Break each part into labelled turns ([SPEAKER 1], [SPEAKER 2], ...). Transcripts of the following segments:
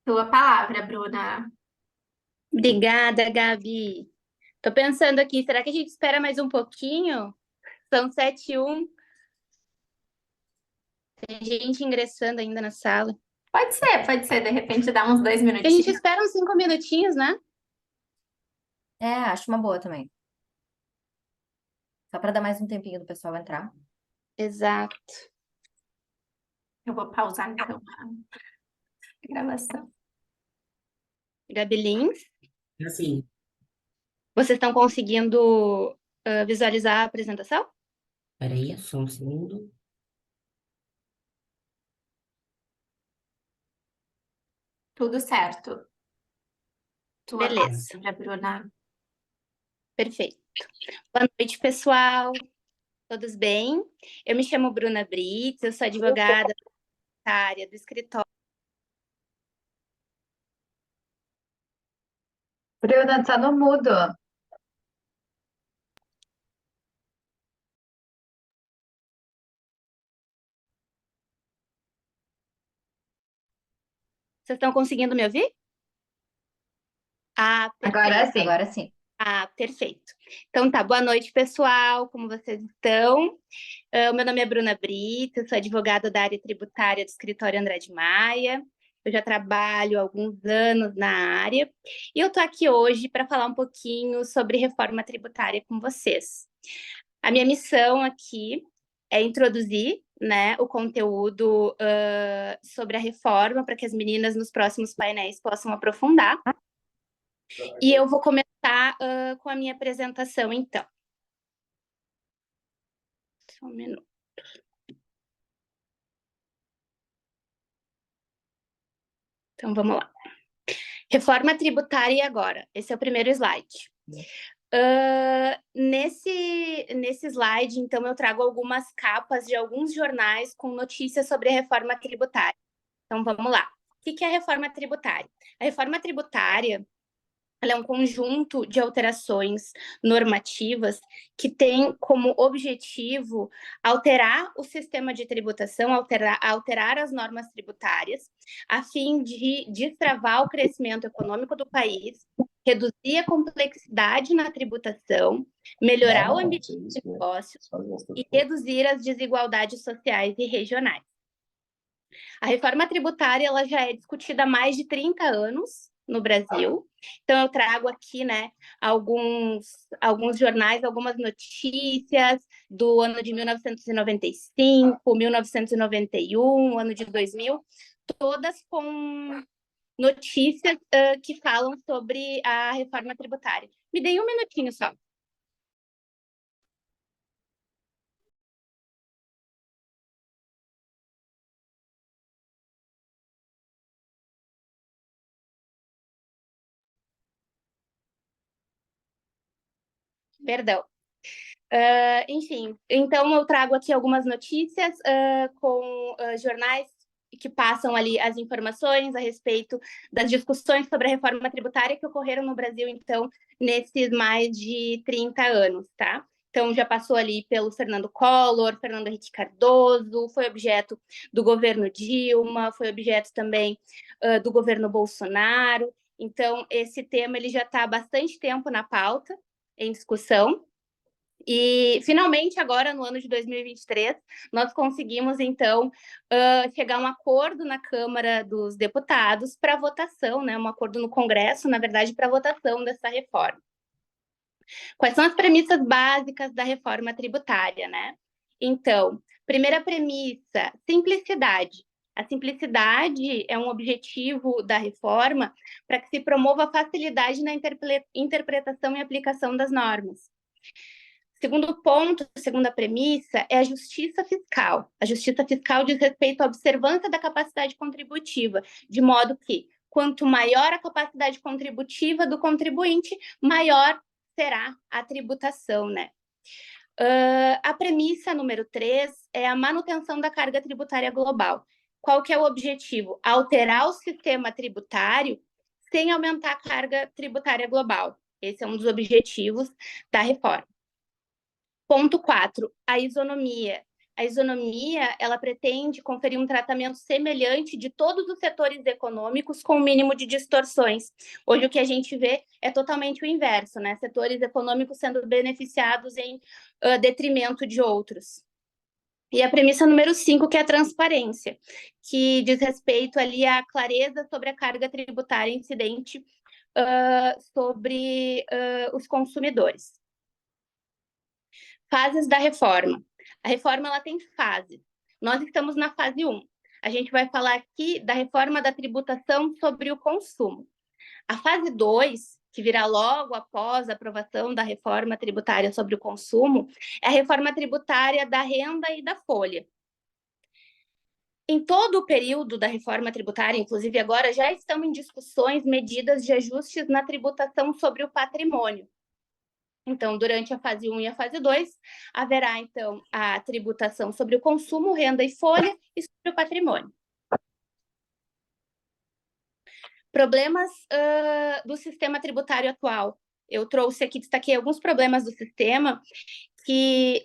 [SPEAKER 1] Tua palavra, Bruna.
[SPEAKER 2] Obrigada, Gabi. Tô pensando aqui, será que a gente espera mais um pouquinho? São 7h01, tem gente ingressando ainda na sala.
[SPEAKER 1] Pode ser, de repente dá uns dois
[SPEAKER 2] A gente
[SPEAKER 1] minutinhos.
[SPEAKER 2] espera uns 5 minutinhos, né?
[SPEAKER 3] Acho uma boa também. Só para dar mais um tempinho do pessoal entrar.
[SPEAKER 2] Exato.
[SPEAKER 1] Eu vou pausar então a gravação.
[SPEAKER 2] Gabi Lins,
[SPEAKER 4] Assim,
[SPEAKER 2] vocês estão conseguindo visualizar a apresentação?
[SPEAKER 4] peraí, só um segundo.
[SPEAKER 1] Tudo certo. Tua
[SPEAKER 2] Beleza,
[SPEAKER 1] palavra, Bruna.
[SPEAKER 2] perfeito. Boa noite, pessoal. Todos bem? Eu me chamo Bruna Brits, eu sou advogada tributária do escritório.
[SPEAKER 5] Bruna, tá no mudo.
[SPEAKER 2] Vocês estão conseguindo me ouvir? Ah, perfeito.
[SPEAKER 5] Agora sim.
[SPEAKER 3] Agora sim.
[SPEAKER 2] Ah, perfeito. Então tá, boa noite, pessoal. Como vocês estão? O meu nome é Bruna Brito, eu sou advogada da área tributária do escritório Andrade Maia. Eu já trabalho há alguns anos na área e eu tô aqui hoje para falar um pouquinho sobre reforma tributária com vocês. A minha missão aqui é introduzir, né, o conteúdo sobre a reforma para que as meninas nos próximos painéis possam aprofundar. E eu vou começar com a minha apresentação, então. Só um minuto. Então, vamos lá. Reforma tributária agora. Esse é o primeiro slide. Nesse slide, então, eu trago algumas capas de alguns jornais com notícias sobre a reforma tributária. Então, vamos lá. O que é a reforma tributária? A reforma tributária ela é um conjunto de alterações normativas que tem como objetivo alterar o sistema de tributação, alterar as normas tributárias, a fim de destravar o crescimento econômico do país, reduzir a complexidade na tributação, melhorar o ambiente de negócios e reduzir as desigualdades sociais e regionais. A reforma tributária ela já é discutida há mais de 30 anos no Brasil. Então, eu trago aqui, né, alguns jornais, algumas notícias do ano de 1995, 1991, ano de 2000, todas com notícias que falam sobre a reforma tributária. Me dei um minutinho só. Perdão. Enfim, então eu trago aqui algumas notícias com jornais que passam ali as informações a respeito das discussões sobre a reforma tributária que ocorreram no Brasil, então, nesses mais de 30 anos, tá? Então, já passou ali pelo Fernando Collor, Fernando Henrique Cardoso, foi objeto do governo Dilma, foi objeto também do governo Bolsonaro. Então, esse tema ele já está há bastante tempo na pauta, em discussão. E, finalmente, agora, no ano de 2023, nós conseguimos, então, chegar a um acordo na Câmara dos Deputados para votação, né? Um acordo no Congresso, na verdade, para votação dessa reforma. Quais são as premissas básicas da reforma tributária, né? Então, primeira premissa, simplicidade. A simplicidade é um objetivo da reforma para que se promova a facilidade na interpretação e aplicação das normas. Segundo ponto, segunda premissa, é a justiça fiscal. A justiça fiscal diz respeito à observância da capacidade contributiva, de modo que, quanto maior a capacidade contributiva do contribuinte, maior será a tributação, né? A premissa número 3 é a manutenção da carga tributária global. Qual que é o objetivo? Alterar o sistema tributário sem aumentar a carga tributária global. Esse é um dos objetivos da reforma. Ponto 4, a isonomia. A isonomia, ela pretende conferir um tratamento semelhante de todos os setores econômicos com o mínimo de distorções. Hoje o que a gente vê é totalmente o inverso, né? Setores econômicos sendo beneficiados em detrimento de outros. E a premissa número 5, que é a transparência, que diz respeito ali à clareza sobre a carga tributária incidente sobre os consumidores. Fases da reforma. A reforma ela tem fases. Nós estamos na fase 1. A gente vai falar aqui da reforma da tributação sobre o consumo. A fase 2, que virá logo após a aprovação da reforma tributária sobre o consumo, é a reforma tributária da renda e da folha. Em todo o período da reforma tributária, inclusive agora, já estão em discussões medidas de ajustes na tributação sobre o patrimônio. Então, durante a fase 1 e a fase 2, haverá, então, a tributação sobre o consumo, renda e folha e sobre o patrimônio. Problemas do sistema tributário atual. Eu trouxe aqui, destaquei alguns problemas do sistema que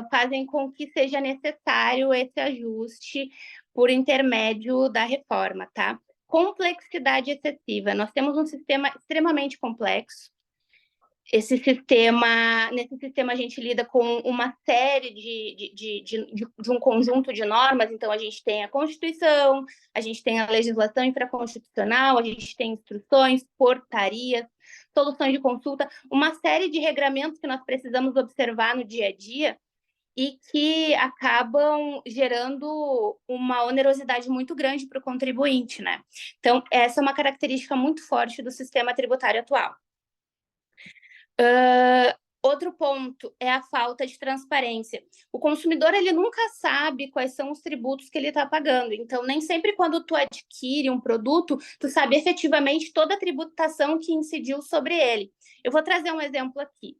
[SPEAKER 2] fazem com que seja necessário esse ajuste por intermédio da reforma, tá? Complexidade excessiva. Nós temos um sistema extremamente complexo. Nesse sistema a gente lida com uma série de um conjunto de normas, então a gente tem a Constituição, a gente tem a legislação infraconstitucional, a gente tem instruções, portarias, soluções de consulta, uma série de regramentos que nós precisamos observar no dia a dia e que acabam gerando uma onerosidade muito grande para o contribuinte, né? Então, essa é uma característica muito forte do sistema tributário atual. Outro ponto é a falta de transparência. O consumidor ele nunca sabe quais são os tributos que ele está pagando. Então, nem sempre quando tu adquire um produto, tu sabe efetivamente toda a tributação que incidiu sobre ele. Eu vou trazer um exemplo aqui.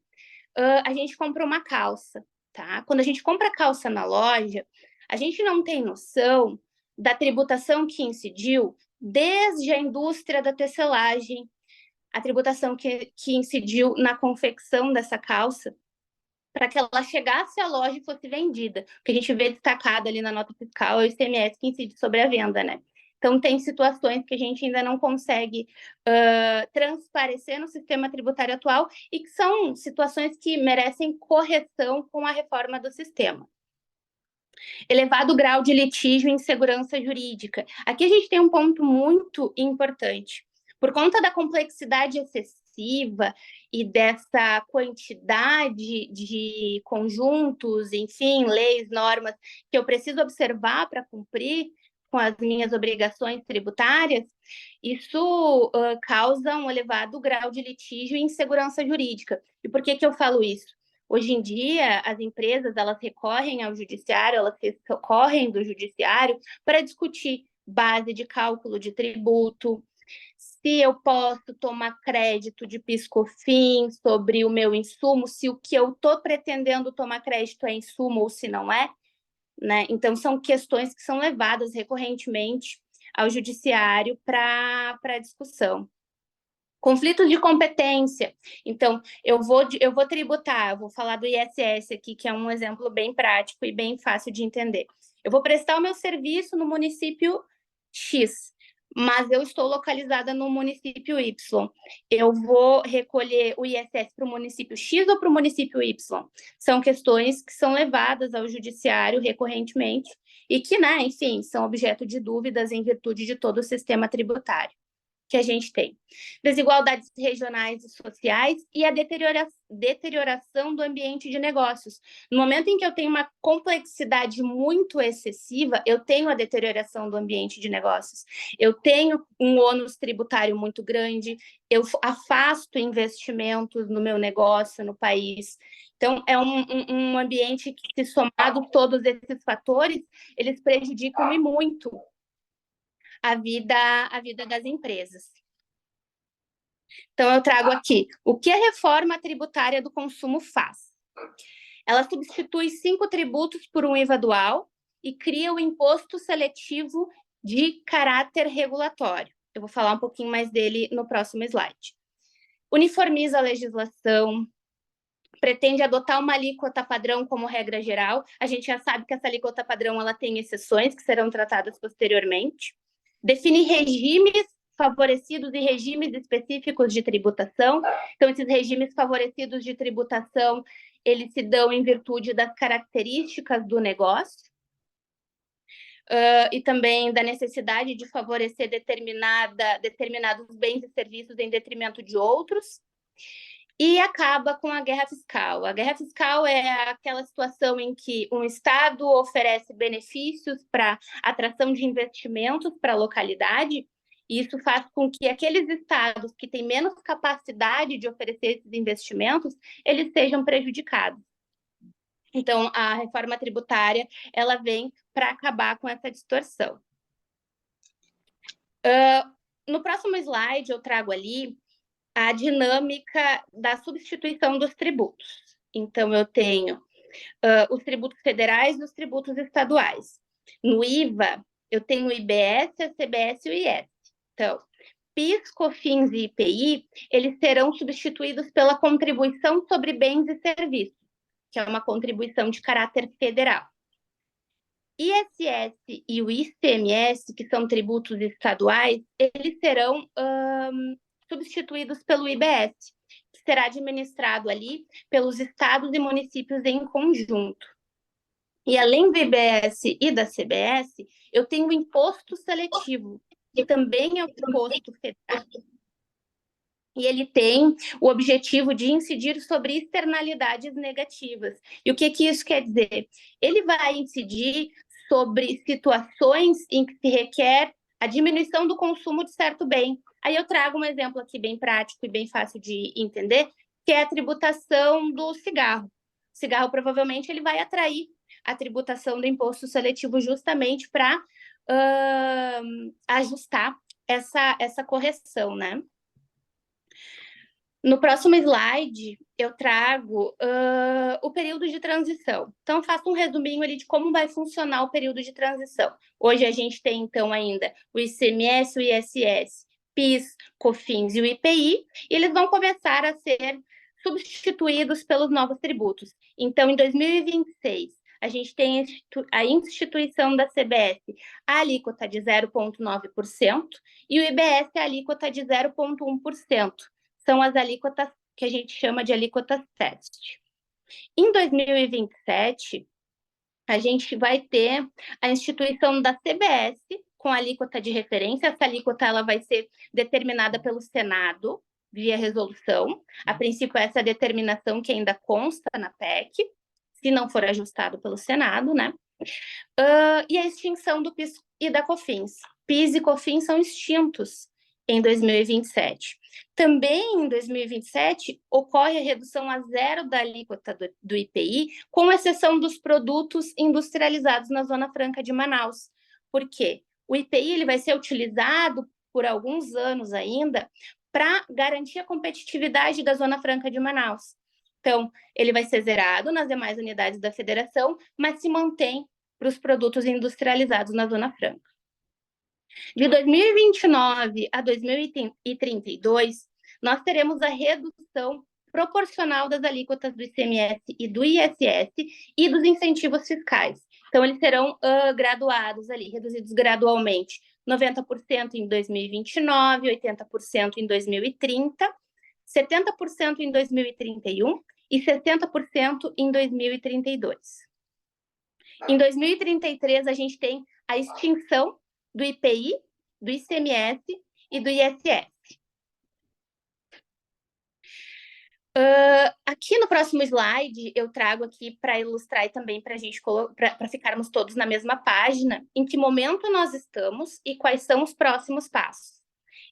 [SPEAKER 2] A gente compra uma calça, tá? Quando a gente compra calça na loja, a gente não tem noção da tributação que incidiu desde a indústria da tecelagem, a tributação que incidiu na confecção dessa calça, para que ela chegasse à loja e fosse vendida. O que a gente vê destacado ali na nota fiscal é o ICMS que incide sobre a venda, né? Então, tem situações que a gente ainda não consegue transparecer no sistema tributário atual e que são situações que merecem correção com a reforma do sistema. Elevado grau de litígio e insegurança jurídica. Aqui a gente tem um ponto muito importante. Por conta da complexidade excessiva e dessa quantidade de conjuntos, enfim, leis, normas, que eu preciso observar para cumprir com as minhas obrigações tributárias, isso causa um elevado grau de litígio e insegurança jurídica. E por que eu falo isso? Hoje em dia, as empresas elas recorrem ao judiciário, elas recorrem do judiciário para discutir base de cálculo de tributo, se eu posso tomar crédito de PIS/COFINS sobre o meu insumo, se o que eu estou pretendendo tomar crédito é insumo ou se não é, né? Então, são questões que são levadas recorrentemente ao judiciário para discussão. Conflitos de competência. Então, eu vou tributar, eu vou falar do ISS aqui, que é um exemplo bem prático e bem fácil de entender. Eu vou prestar o meu serviço no município X, mas eu estou localizada no município Y. Eu vou recolher o ISS para o município X ou para o município Y? São questões que são levadas ao judiciário recorrentemente e que, né, enfim, são objeto de dúvidas em virtude de todo o sistema tributário que a gente tem. Desigualdades regionais e sociais e a deterioração do ambiente de negócios. No momento em que eu tenho uma complexidade muito excessiva, eu tenho a deterioração do ambiente de negócios. Eu tenho um ônus tributário muito grande, eu afasto investimentos no meu negócio, no país. Então, é um ambiente que, somado todos esses fatores, eles prejudicam e muito a vida das empresas. Então, eu trago aqui o que a reforma tributária do consumo faz. Ela substitui 5 tributos por um IVA dual e cria o imposto seletivo de caráter regulatório. Eu vou falar um pouquinho mais dele no próximo slide. Uniformiza a legislação, pretende adotar uma alíquota padrão como regra geral. A gente já sabe que essa alíquota padrão ela tem exceções que serão tratadas posteriormente. Define regimes favorecidos e regimes específicos de tributação. Então, esses regimes favorecidos de tributação, eles se dão em virtude das características do negócio. E também da necessidade de favorecer determinados bens e serviços em detrimento de outros. E acaba com a guerra fiscal. A guerra fiscal é aquela situação em que um Estado oferece benefícios para atração de investimentos para a localidade, e isso faz com que aqueles estados que têm menos capacidade de oferecer esses investimentos, eles sejam prejudicados. Então, a reforma tributária, ela vem para acabar com essa distorção. No próximo slide, eu trago ali a dinâmica da substituição dos tributos. Então, eu tenho os tributos federais e os tributos estaduais. No IVA, eu tenho o IBS, a CBS e o IS. Então, PIS, COFINS e IPI, eles serão substituídos pela contribuição sobre bens e serviços, que é uma contribuição de caráter federal. ISS e o ICMS, que são tributos estaduais, eles serão substituídos pelo IBS, que será administrado ali pelos estados e municípios em conjunto. E além do IBS e da CBS, eu tenho o imposto seletivo, que também é um imposto federal. E ele tem o objetivo de incidir sobre externalidades negativas. E o que isso quer dizer? Ele vai incidir sobre situações em que se requer a diminuição do consumo de certo bem. Aí eu trago um exemplo aqui bem prático e bem fácil de entender, que é a tributação do cigarro. O cigarro, provavelmente, ele vai atrair a tributação do imposto seletivo justamente para ajustar essa correção, né? No próximo slide, eu trago o período de transição. Então, faço um resuminho ali de como vai funcionar o período de transição. Hoje, a gente tem, então, ainda o ICMS, o ISS, PIS, COFINS e o IPI, e eles vão começar a ser substituídos pelos novos tributos. Então, em 2026, a gente tem a instituição da CBS, a alíquota de 0,9%, e o IBS, a alíquota de 0,1%. São as alíquotas que a gente chama de alíquotas teste. Em 2027, a gente vai ter a instituição da CBS com a alíquota de referência. Essa alíquota ela vai ser determinada pelo Senado via resolução. A princípio, essa determinação que ainda consta na PEC, se não for ajustado pelo Senado, né? E a extinção do PIS e da COFINS. PIS e COFINS são extintos em 2027. Também em 2027 ocorre a redução a zero da alíquota do IPI, com exceção dos produtos industrializados na Zona Franca de Manaus. Por quê? O IPI ele vai ser utilizado por alguns anos ainda para garantir a competitividade da Zona Franca de Manaus. Então, ele vai ser zerado nas demais unidades da federação, mas se mantém para os produtos industrializados na Zona Franca. De 2029 a 2032, nós teremos a redução proporcional das alíquotas do ICMS e do ISS e dos incentivos fiscais. Então, eles serão graduados ali, reduzidos gradualmente, 90% em 2029, 80% em 2030, 70% em 2031 e 60% em 2032. Em 2033, a gente tem a extinção do IPI, do ICMS e do ISS. Aqui no próximo slide, eu trago aqui para ilustrar e também para a gente para ficarmos todos na mesma página, em que momento nós estamos e quais são os próximos passos.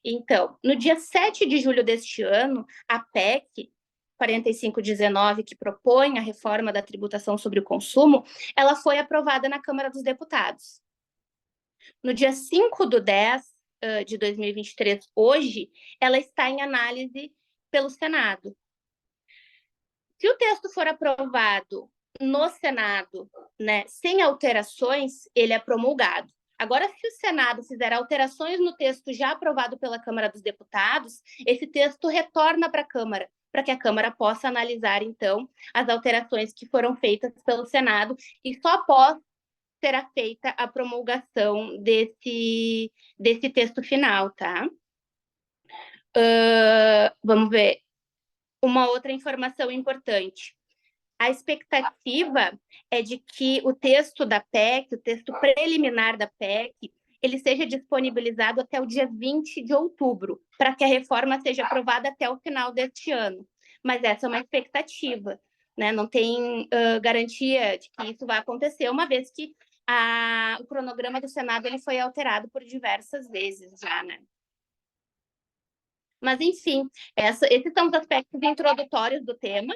[SPEAKER 2] Então, no dia 7 de julho deste ano, a PEC 4519, que propõe a reforma da tributação sobre o consumo, ela foi aprovada na Câmara dos Deputados. No dia 5/10 de 2023, hoje, ela está em análise pelo Senado. Se o texto for aprovado no Senado, né, sem alterações, ele é promulgado. Agora, se o Senado fizer alterações no texto já aprovado pela Câmara dos Deputados, esse texto retorna para a Câmara para que a Câmara possa analisar, então, as alterações que foram feitas pelo Senado, e só após será feita a promulgação desse texto final, tá? Vamos ver. Uma outra informação importante. A expectativa é de que o texto da PEC, o texto preliminar da PEC, ele seja disponibilizado até o dia 20 de outubro, para que a reforma seja aprovada até o final deste ano. Mas essa é uma expectativa, né? Não tem garantia de que isso vai acontecer, uma vez que o cronograma do Senado ele foi alterado por diversas vezes já, né? Mas, enfim, esses são os aspectos introdutórios do tema,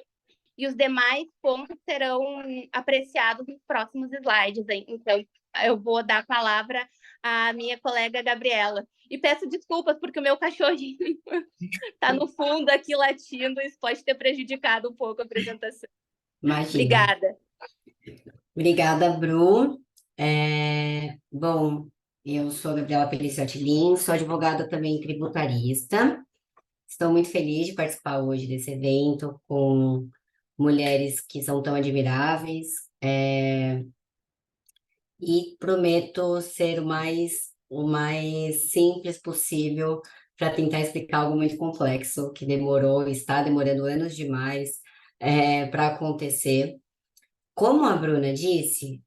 [SPEAKER 2] e os demais pontos serão apreciados nos próximos slides. Então, eu vou dar a palavra à minha colega Gabriela. E peço desculpas, porque o meu cachorrinho está no fundo aqui latindo, isso pode ter prejudicado um pouco a apresentação.
[SPEAKER 4] Imagina.
[SPEAKER 2] Obrigada.
[SPEAKER 4] Obrigada, Bru. Bom, eu sou a Gabriela Peliciotti Lins, sou advogada também tributarista. Estou muito feliz de participar hoje desse evento com mulheres que são tão admiráveis, e prometo ser o mais simples possível para tentar explicar algo muito complexo que está demorando anos demais para acontecer. Como a Bruna disse,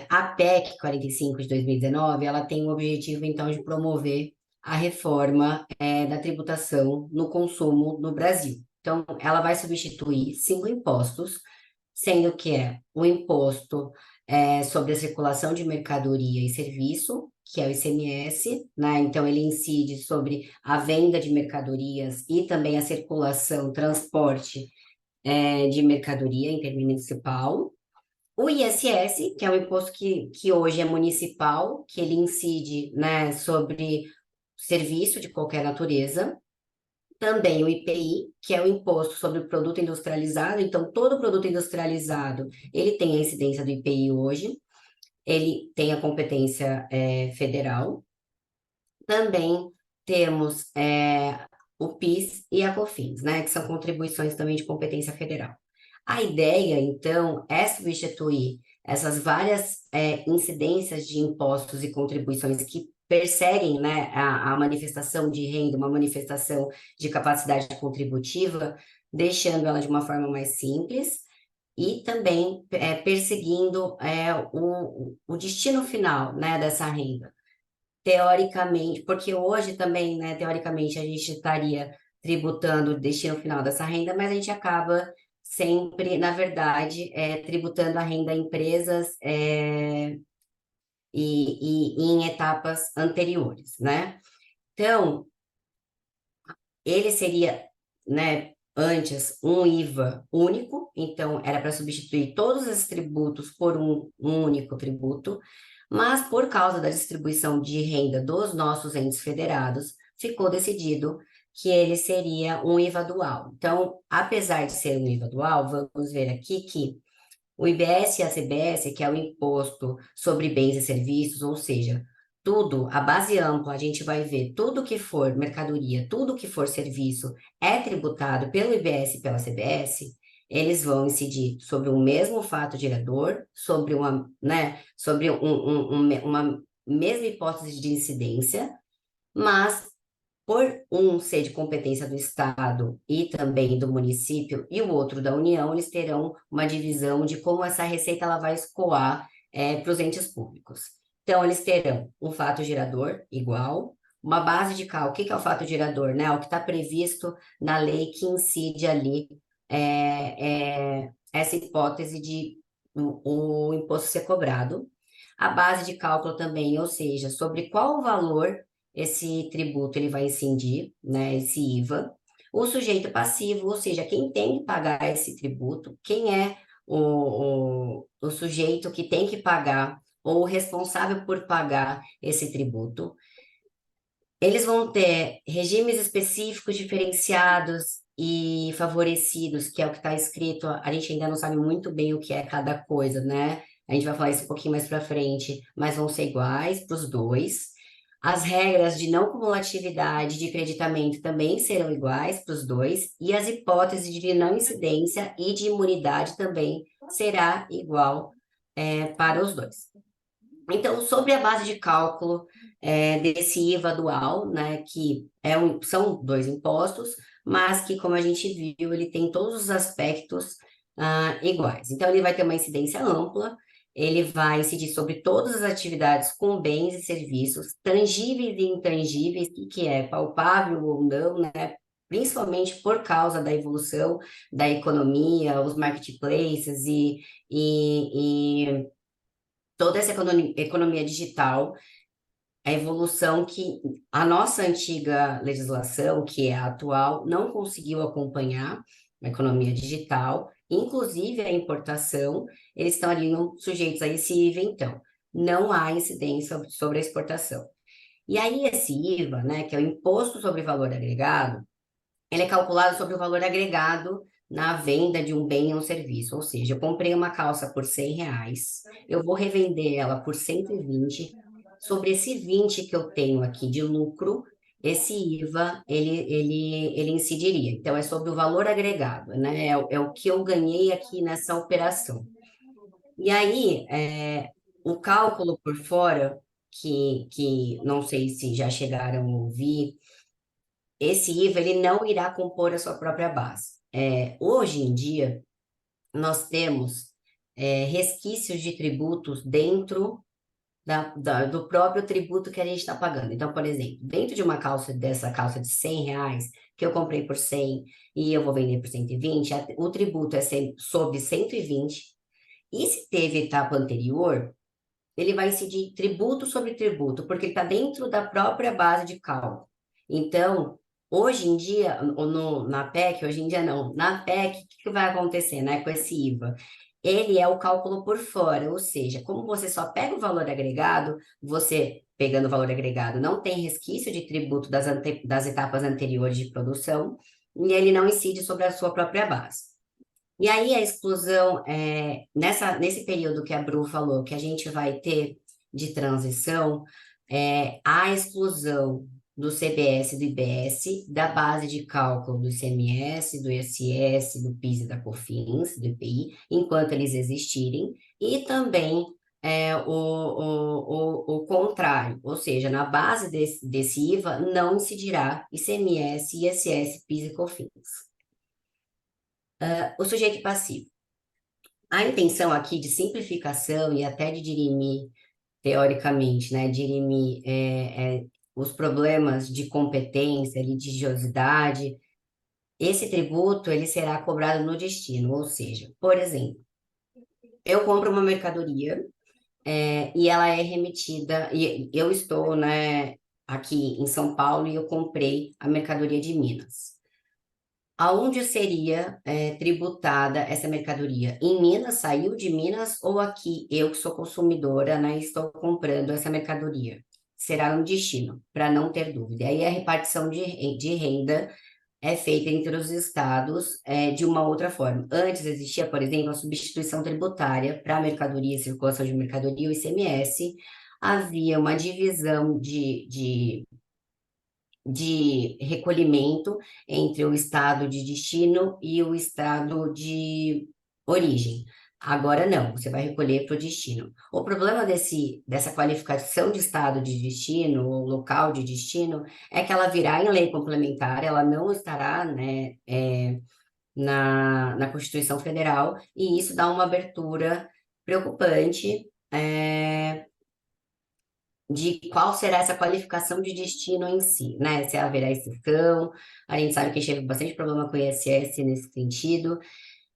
[SPEAKER 4] a PEC 45 de 2019, ela tem o objetivo, então, de promover a reforma da tributação no consumo no Brasil. Então, ela vai substituir 5 impostos, sendo que o imposto sobre a circulação de mercadoria e serviço, que é o ICMS, né? Então, ele incide sobre a venda de mercadorias e também a circulação, transporte de mercadoria intermunicipal. O ISS, que é um imposto que hoje é municipal, que ele incide, né, sobre serviço de qualquer natureza. Também o IPI, que é o imposto sobre o produto industrializado. Então, todo produto industrializado, ele tem a incidência do IPI hoje. Ele tem a competência federal. Também temos o PIS e a COFINS, né, que são contribuições também de competência federal. A ideia, então, é substituir essas várias incidências de impostos e contribuições que perseguem, né, a manifestação de renda, uma manifestação de capacidade contributiva, deixando ela de uma forma mais simples e também perseguindo o destino final, né, dessa renda. Teoricamente, porque hoje também, né, teoricamente, a gente estaria tributando o destino final dessa renda, mas a gente acaba sempre, na verdade, tributando a renda a empresas e em etapas anteriores, né? Então, ele seria, né, antes um IVA único, então era para substituir todos esses tributos por um único tributo, mas por causa da distribuição de renda dos nossos entes federados, ficou decidido que ele seria um IVA dual. Então, apesar de ser um IVA dual, vamos ver aqui que o IBS e a CBS, que é o Imposto sobre Bens e Serviços, ou seja, tudo, a base ampla, a gente vai ver tudo que for mercadoria, tudo que for serviço é tributado pelo IBS e pela CBS, eles vão incidir sobre o mesmo fato gerador, sobre uma, né, sobre uma mesma hipótese de incidência, mas por um ser de competência do Estado e também do município e o outro da União, eles terão uma divisão de como essa receita ela vai escoar para os entes públicos. Então, eles terão um fato gerador igual, uma base de cálculo. O que é o fato gerador? Né? O que está previsto na lei que incide ali essa hipótese de o imposto ser cobrado. A base de cálculo também, ou seja, sobre qual valor esse tributo ele vai incidir, né, esse IVA. O sujeito passivo, ou seja, quem tem que pagar esse tributo, quem é o sujeito que tem que pagar ou o responsável por pagar esse tributo. Eles vão ter regimes específicos diferenciados e favorecidos, que é o que está escrito. A gente ainda não sabe muito bem o que é cada coisa, né? A gente vai falar isso um pouquinho mais para frente, mas vão ser iguais para os dois. As regras de não cumulatividade de creditamento também serão iguais para os dois, e as hipóteses de não incidência e de imunidade também será igual para os dois. Então, sobre a base de cálculo desse IVA dual, né, que são dois impostos, mas que, como a gente viu, ele tem todos os aspectos iguais. Então, ele vai ter uma incidência ampla, ele vai incidir sobre todas as atividades com bens e serviços, tangíveis e intangíveis, que é palpável ou não, né? Principalmente por causa da evolução da economia, os marketplaces e toda essa economia digital, a evolução que a nossa antiga legislação, que é a atual, não conseguiu acompanhar a economia digital, inclusive a importação, eles estão ali sujeitos a esse IVA, então, não há incidência sobre a exportação. E aí esse IVA, né, que é o Imposto sobre Valor Agregado, ele é calculado sobre o valor agregado na venda de um bem ou um serviço, ou seja, eu comprei uma calça por R$ 100, eu vou revender ela por 120, sobre esse 20 que eu tenho aqui de lucro, esse IVA, ele incidiria. Então, é sobre o valor agregado, né? É o que eu ganhei aqui nessa operação. E aí, o cálculo por fora, que não sei se já chegaram a ouvir, esse IVA ele não irá compor a sua própria base. Hoje em dia, nós temos resquícios de tributos dentro do próprio tributo que a gente está pagando. Então, por exemplo, dentro de uma dessa calça de R$ 100, que eu comprei por 100 e eu vou vender por 120, o tributo é sobre 120, e se teve etapa anterior, ele vai incidir tributo sobre tributo, porque ele está dentro da própria base de cálculo. Então, hoje em dia, na PEC, hoje em dia não, na PEC, o que vai acontecer, né, com esse IVA? Ele é o cálculo por fora, ou seja, como você só pega o valor agregado, você, pegando o valor agregado, não tem resquício de tributo das etapas anteriores de produção, e ele não incide sobre a sua própria base. E aí a exclusão, nesse período que a Bru falou, que a gente vai ter de transição, a exclusão do CBS e do IBS, da base de cálculo do ICMS, do ISS, do PIS e da COFINS, do IPI, enquanto eles existirem, e também o contrário, ou seja, na base desse IVA não incidirá ICMS, ISS, PIS e COFINS. O sujeito passivo. A intenção aqui de simplificação e até de dirimir, teoricamente, né, dirimir os problemas de competência, litigiosidade, esse tributo ele será cobrado no destino, ou seja, por exemplo, eu compro uma mercadoria e ela é remetida, e eu estou, né, aqui em São Paulo e eu comprei a mercadoria de Minas. Aonde seria tributada essa mercadoria? Em Minas, saiu de Minas, ou aqui, eu que sou consumidora, né, estou comprando essa mercadoria? Será no destino, para não ter dúvida. E aí a repartição de renda é feita entre os estados de uma outra forma. Antes existia, por exemplo, a substituição tributária para a mercadoria, circulação de mercadoria, o ICMS, havia uma divisão de recolhimento entre o estado de destino e o estado de origem. Agora não, você vai recolher para o destino. O problema dessa qualificação de estado de destino ou local de destino é que ela virá em lei complementar, ela não estará, né, na Constituição Federal, e isso dá uma abertura preocupante de qual será essa qualificação de destino em si, né? Se haverá exceção, a gente sabe que teve bastante problema com o ISS nesse sentido,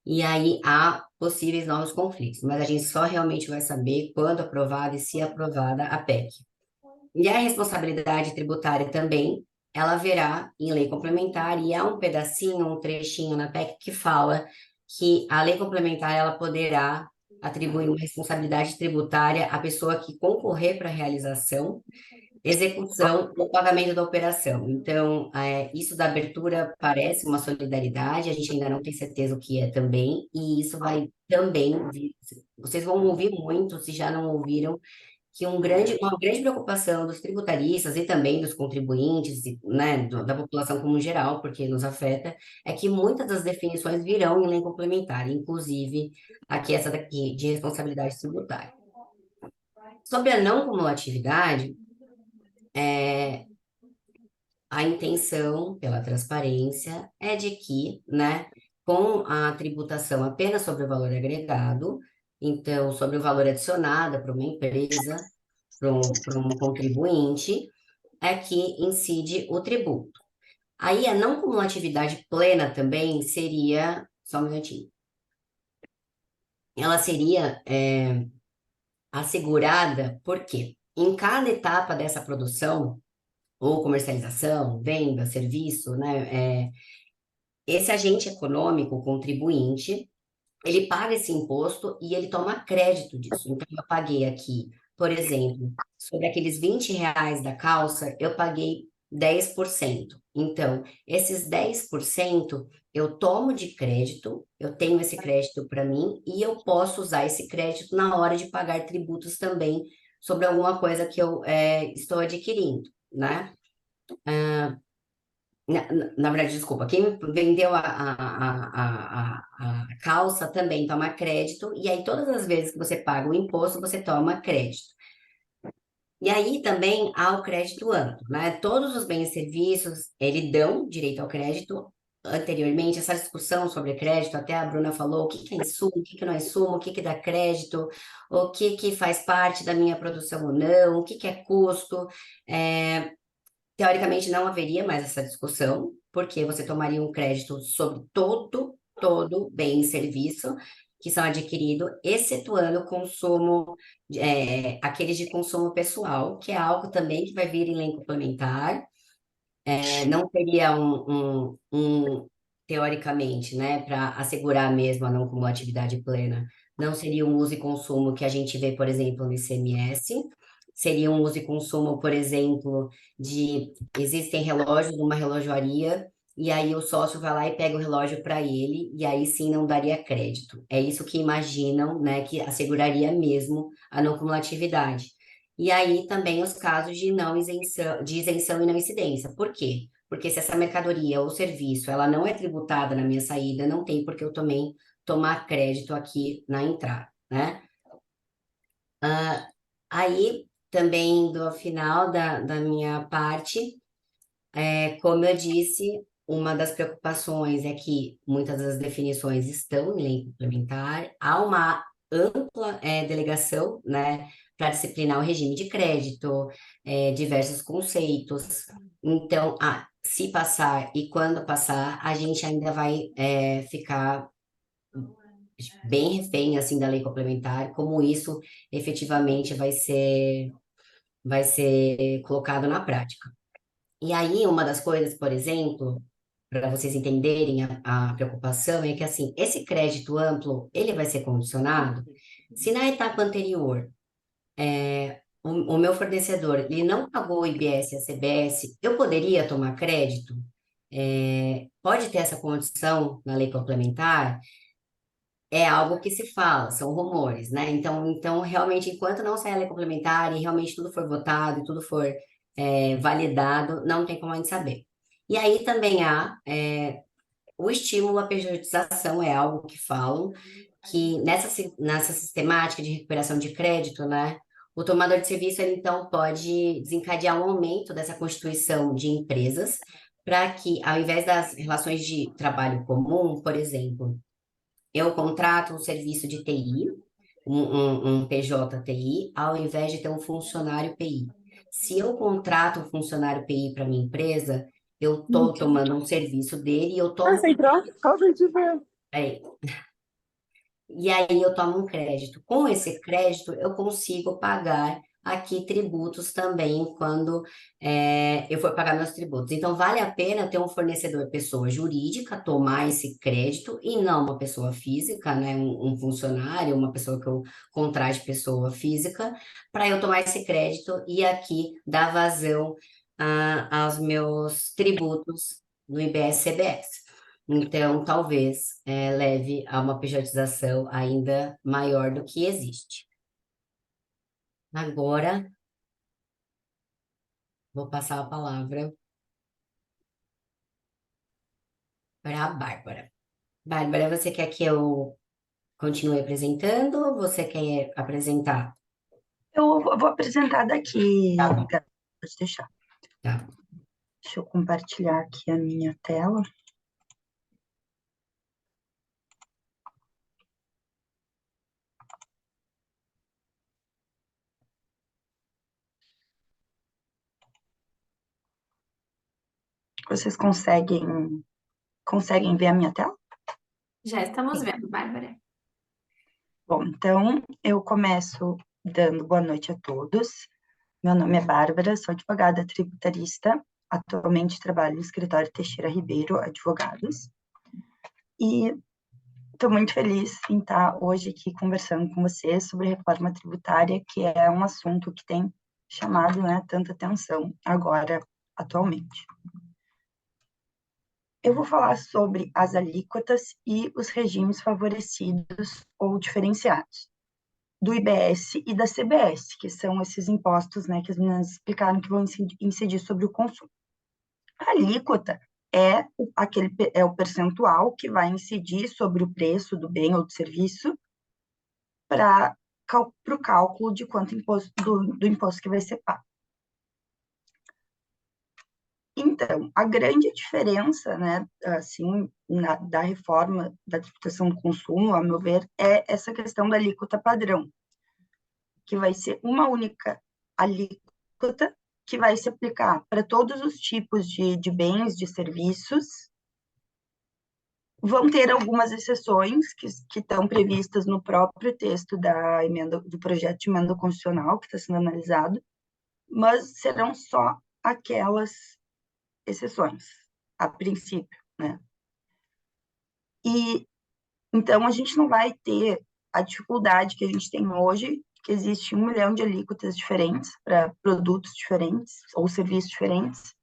[SPEAKER 4] e aí há possíveis novos conflitos, mas a gente só realmente vai saber quando aprovada e se aprovada a PEC. E a responsabilidade tributária também, ela haverá em lei complementar, e há um pedacinho, um trechinho na PEC que fala que a lei complementar ela poderá atribuir uma responsabilidade tributária à pessoa que concorrer para a realização, execução ou pagamento da operação. Então, isso da abertura parece uma solidariedade, a gente ainda não tem certeza o que é também, e isso vai também, vocês vão ouvir muito, se já não ouviram, que uma grande preocupação dos tributaristas e também dos contribuintes, né, da população como geral, porque nos afeta, é que muitas das definições virão em lei complementar, inclusive aqui essa daqui de responsabilidade tributária. Sobre a não cumulatividade, a intenção pela transparência é de que, né, com a tributação apenas sobre o valor agregado, então sobre o valor adicionado para uma empresa, para um contribuinte, é que incide o tributo. Aí a não cumulatividade plena também seria, só um minutinho, ela seria assegurada porque em cada etapa dessa produção, ou comercialização, venda, serviço, né, esse agente econômico, o contribuinte, ele paga esse imposto e ele toma crédito disso. Então, eu paguei aqui, por exemplo, sobre aqueles R$ 20 da calça, eu paguei 10%. Então, esses 10% eu tomo de crédito, eu tenho esse crédito para mim e eu posso usar esse crédito na hora de pagar tributos também sobre alguma coisa que eu estou adquirindo, né? Na verdade, desculpa, quem vendeu a calça também toma crédito, e aí todas as vezes que você paga o imposto, você toma crédito. E aí também há o crédito amplo, né? Todos os bens e serviços, ele dão direito ao crédito. Anteriormente, essa discussão sobre crédito, até a Bruna falou o que que é insumo, o que que não é insumo, o que que dá crédito, o que que faz parte da minha produção ou não, o que que é custo. Teoricamente, não haveria mais essa discussão, porque você tomaria um crédito sobre todo bem e serviço que são adquiridos, excetuando o consumo, aqueles de consumo pessoal, que é algo também que vai vir em lei complementar. Não teria teoricamente, né, para assegurar mesmo a não cumulatividade plena, não seria um uso e consumo que a gente vê, por exemplo, no ICMS, seria um uso e consumo, por exemplo, existem relógios numa relojoaria, e aí o sócio vai lá e pega o relógio para ele, e aí sim não daria crédito. É isso que imaginam, né, que asseguraria mesmo a não cumulatividade. E aí também os casos de não isenção, de isenção e não incidência. Por quê? Porque se essa mercadoria ou serviço ela não é tributada na minha saída, não tem por que eu também tomar crédito aqui na entrada, né? Aí também do final da minha parte, como eu disse, uma das preocupações é que muitas das definições estão em lei complementar, há uma ampla delegação, né, para disciplinar o regime de crédito, diversos conceitos. Então, se passar e quando passar, a gente ainda vai ficar bem refém assim da lei complementar, como isso efetivamente vai ser colocado na prática. E aí, uma das coisas, por exemplo, para vocês entenderem a preocupação, é que, assim, esse crédito amplo, ele vai ser condicionado se na etapa anterior, o meu fornecedor, ele não pagou o IBS e a CBS, eu poderia tomar crédito? Pode ter essa condição na lei complementar? É algo que se fala, são rumores, né? Então, realmente, enquanto não sair a lei complementar e realmente tudo for votado e tudo for validado, não tem como a gente saber. E aí também há o estímulo à pejotização, é algo que falam, que nessa sistemática de recuperação de crédito, né? O tomador de serviço, ele então pode desencadear um aumento dessa constituição de empresas para que, ao invés das relações de trabalho comum, por exemplo, eu contrato um serviço de TI, um PJ TI, ao invés de ter um funcionário PI. Se eu contrato um funcionário PI para minha empresa, eu estou tomando um serviço dele e eu tomo. Aí, e aí eu tomo um crédito. Com esse crédito, eu consigo pagar aqui tributos também quando eu for pagar meus tributos. Então, vale a pena ter um fornecedor pessoa jurídica, tomar esse crédito, e não uma pessoa física, né? Um funcionário, uma pessoa que eu contrate pessoa física, para eu tomar esse crédito e aqui dar vazão aos meus tributos no IBS-CBS. Então, talvez leve a uma pejotização ainda maior do que existe. Agora, vou passar a palavra para a Bárbara. Bárbara, você quer que eu continue apresentando ou você quer apresentar?
[SPEAKER 6] Eu vou apresentar daqui,
[SPEAKER 4] Tá bom.
[SPEAKER 6] Gabi, pode deixar.
[SPEAKER 4] Tá.
[SPEAKER 6] Deixa eu compartilhar aqui a minha tela. Vocês conseguem ver a minha tela?
[SPEAKER 1] Já estamos vendo, Bárbara.
[SPEAKER 6] Bom, então eu começo dando boa noite a todos. Meu nome é Bárbara, sou advogada tributarista. Atualmente trabalho no escritório Teixeira Ribeiro Advogados. E estou muito feliz em estar hoje aqui conversando com vocês sobre reforma tributária, que é um assunto que tem chamado, né, tanta atenção agora, atualmente. Eu vou falar sobre as alíquotas e os regimes favorecidos ou diferenciados do IBS e da CBS, que são esses impostos, né, que as meninas explicaram que vão incidir sobre o consumo. A alíquota é o percentual que vai incidir sobre o preço do bem ou do serviço para o cálculo de quanto do imposto que vai ser pago. Então, a grande diferença, né, assim, da reforma da tributação do consumo, a meu ver, é essa questão da alíquota padrão, que vai ser uma única alíquota que vai se aplicar para todos os tipos de bens, de serviços. Vão ter algumas exceções que estão previstas no próprio texto da emenda, do projeto de emenda constitucional que está sendo analisado, mas serão só aquelas exceções, a princípio, né? E então a gente não vai ter a dificuldade que a gente tem hoje, que existe 1 milhão de alíquotas diferentes para produtos diferentes ou serviços diferentes,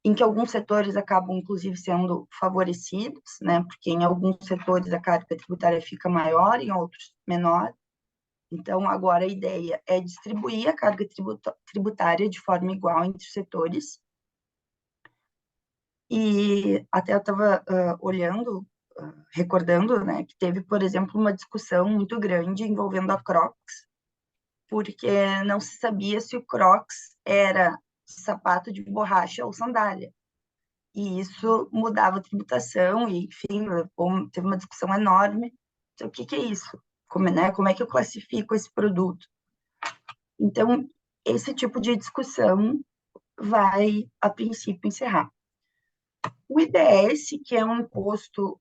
[SPEAKER 6] em que alguns setores acabam, inclusive, sendo favorecidos, né? Porque em alguns setores a carga tributária fica maior, em outros menor. Então, agora a ideia é distribuir a carga tributária de forma igual entre os setores. E até eu estava olhando, recordando, né, que teve, por exemplo, uma discussão muito grande envolvendo a Crocs, porque não se sabia se o Crocs era sapato de borracha ou sandália. E isso mudava a tributação, e, enfim, teve uma discussão enorme. Então, o que é isso? Como é que eu classifico esse produto? Então, esse tipo de discussão vai, a princípio, encerrar. O IBS, que é um imposto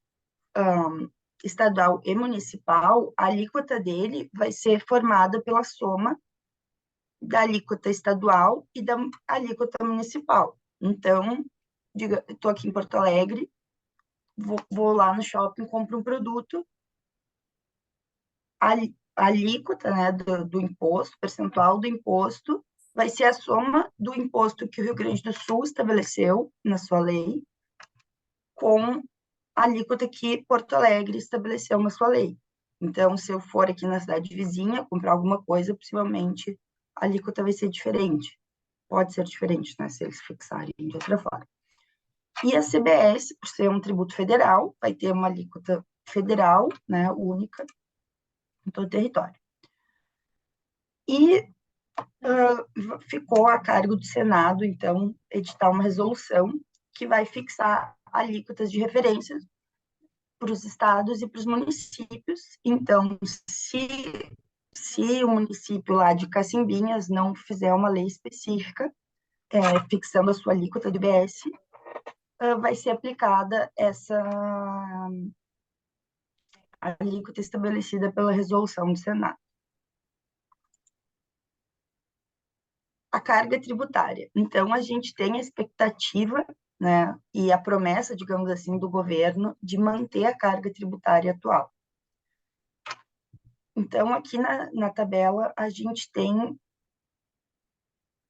[SPEAKER 6] estadual e municipal, a alíquota dele vai ser formada pela soma da alíquota estadual e da alíquota municipal. Então, estou aqui em Porto Alegre, vou lá no shopping, compro um produto, a alíquota, né, do imposto, percentual do imposto, vai ser a soma do imposto que o Rio Grande do Sul estabeleceu na sua lei, com a alíquota que Porto Alegre estabeleceu na sua lei. Então, se eu for aqui na cidade vizinha comprar alguma coisa, possivelmente a alíquota vai ser diferente. Pode ser diferente, né, se eles fixarem de outra forma. E a CBS, por ser um tributo federal, vai ter uma alíquota federal, né, única, em todo o território. E ficou a cargo do Senado, então, editar uma resolução que vai fixar alíquotas de referência para os estados e para os municípios. Então, se o município lá de Cacimbinhas não fizer uma lei específica, fixando a sua alíquota do IBS, vai ser aplicada essa alíquota estabelecida pela resolução do Senado. A carga tributária. Então, a gente tem a expectativa, né, e a promessa, digamos assim, do governo de manter a carga tributária atual. Então, aqui na tabela, a gente tem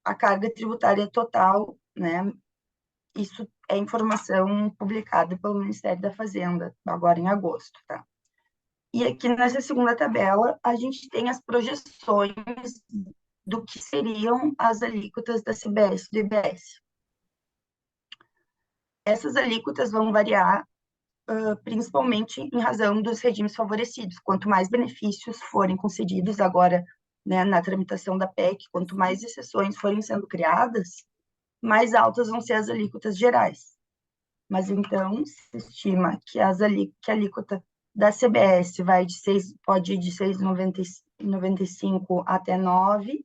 [SPEAKER 6] a carga tributária total, né? Isso é informação publicada pelo Ministério da Fazenda, agora em agosto, tá? E aqui nessa segunda tabela, a gente tem as projeções do que seriam as alíquotas da CBS e do IBS. Essas alíquotas vão variar principalmente em razão dos regimes favorecidos. Quanto mais benefícios forem concedidos agora, né, na tramitação da PEC, quanto mais exceções forem sendo criadas, mais altas vão ser as alíquotas gerais. Mas então se estima que a alíquota da CBS pode ir de 6,95 até 9,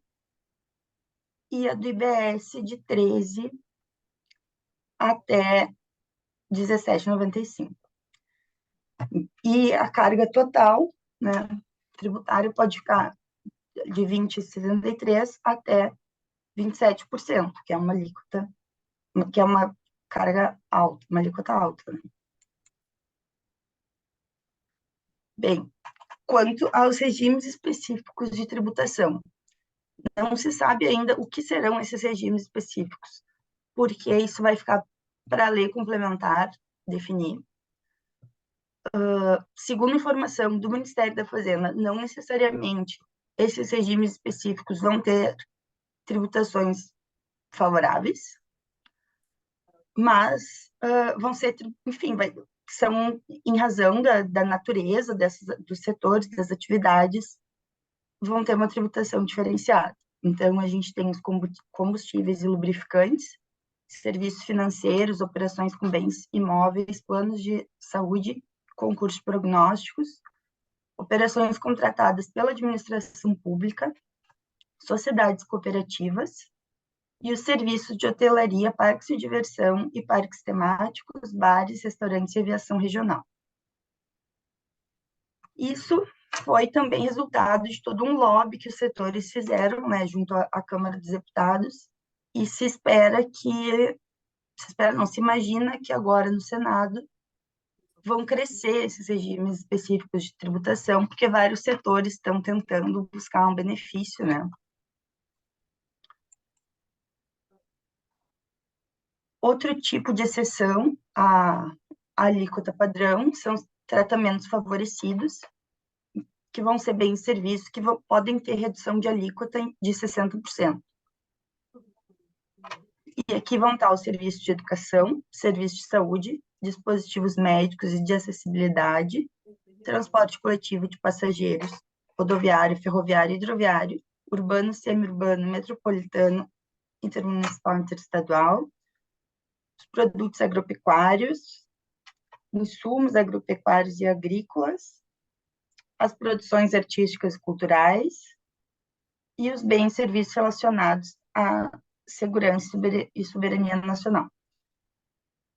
[SPEAKER 6] e a do IBS de 13 até 17,95. E a carga total, né, tributária pode ficar de 20,63 até 27%, que é uma alíquota, que é uma carga alta, uma alíquota alta, né? Bem, quanto aos regimes específicos de tributação, não se sabe ainda o que serão esses regimes específicos, porque isso vai ficar para a lei complementar definir. Segundo informação do Ministério da Fazenda, não necessariamente esses regimes específicos vão ter tributações favoráveis, mas vão ser, enfim, são em razão da natureza dos setores, das atividades, vão ter uma tributação diferenciada. Então, a gente tem os combustíveis e lubrificantes, serviços financeiros, operações com bens imóveis, planos de saúde, concursos prognósticos, operações contratadas pela administração pública, sociedades cooperativas e os serviços de hotelaria, parques de diversão e parques temáticos, bares, restaurantes e aviação regional. Isso foi também resultado de todo um lobby que os setores fizeram, né, junto à Câmara dos Deputados, e se imagina que agora no Senado vão crescer esses regimes específicos de tributação, porque vários setores estão tentando buscar um benefício, né? Outro tipo de exceção à alíquota padrão são os tratamentos favorecidos, que vão ser bens e serviços que podem ter redução de alíquota de 60%. E aqui vão estar os serviços de educação, serviços de saúde, dispositivos médicos e de acessibilidade, transporte coletivo de passageiros, rodoviário, ferroviário e hidroviário, urbano, semi-urbano, metropolitano, intermunicipal e interestadual, os produtos agropecuários, insumos agropecuários e agrícolas, as produções artísticas e culturais e os bens e serviços relacionados à segurança e soberania nacional.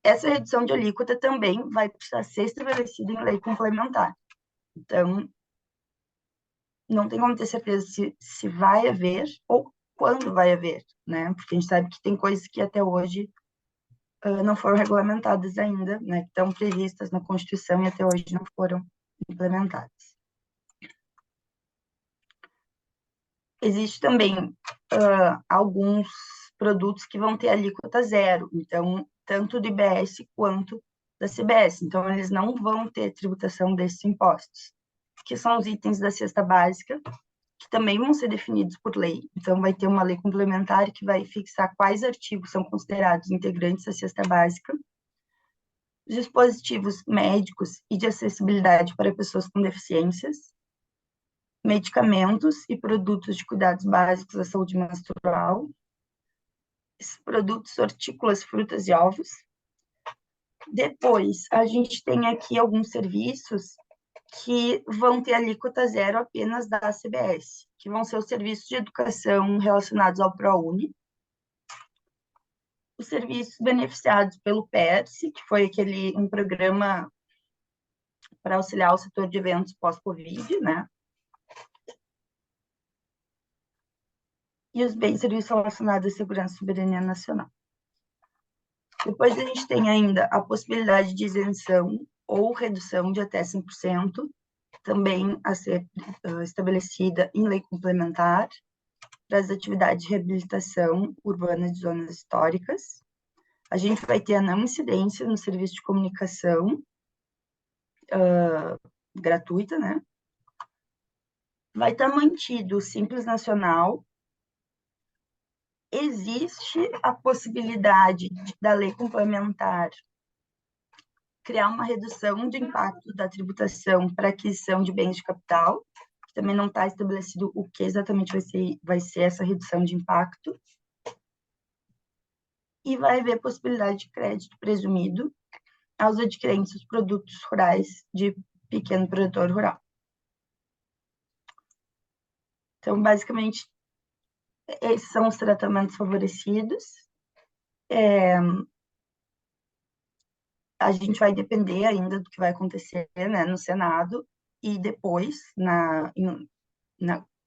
[SPEAKER 6] Essa redução de alíquota também vai precisar ser estabelecida em lei complementar. Então, não tem como ter certeza se vai haver ou quando vai haver, né? Porque a gente sabe que tem coisas que até hoje não foram regulamentadas ainda, né? Que estão previstas na Constituição e até hoje não foram implementadas. Existe também alguns produtos que vão ter alíquota zero, então, tanto do IBS quanto da CBS. Então, eles não vão ter tributação desses impostos, que são os itens da cesta básica, que também vão ser definidos por lei. Então, vai ter uma lei complementar que vai fixar quais artigos são considerados integrantes da cesta básica, os dispositivos médicos e de acessibilidade para pessoas com deficiências, medicamentos e produtos de cuidados básicos da saúde menstrual, produtos hortícolas, frutas e ovos. Depois, a gente tem aqui alguns serviços que vão ter alíquota zero apenas da CBS, que vão ser os serviços de educação relacionados ao ProUni, os serviços beneficiados pelo PERSE, que foi um programa para auxiliar o setor de eventos pós-Covid, né? E os bens e serviços relacionados à segurança e soberania nacional. Depois a gente tem ainda a possibilidade de isenção ou redução de até 5%, também a ser estabelecida em lei complementar, para as atividades de reabilitação urbana de zonas históricas. A gente vai ter a não incidência no serviço de comunicação, gratuita, né? Vai estar mantido o Simples Nacional. Existe a possibilidade da lei complementar criar uma redução de impacto da tributação para aquisição de bens de capital, que também não está estabelecido o que exatamente vai ser essa redução de impacto. E vai haver possibilidade de crédito presumido aos adquirentes dos produtos rurais de pequeno produtor rural. Então, basicamente, esses são os tratamentos favorecidos. A gente vai depender ainda do que vai acontecer, né, no Senado e depois,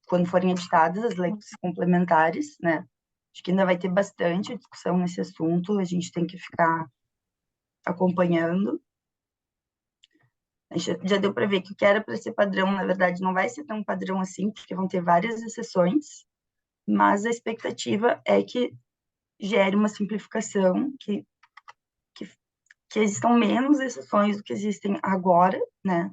[SPEAKER 6] quando forem editadas as leis complementares, né? Acho que ainda vai ter bastante discussão nesse assunto, a gente tem que ficar acompanhando. Já deu para ver que o que era para ser padrão, na verdade, não vai ser tão padrão assim, porque vão ter várias exceções, mas a expectativa é que gere uma simplificação, que existam menos exceções do que existem agora, né?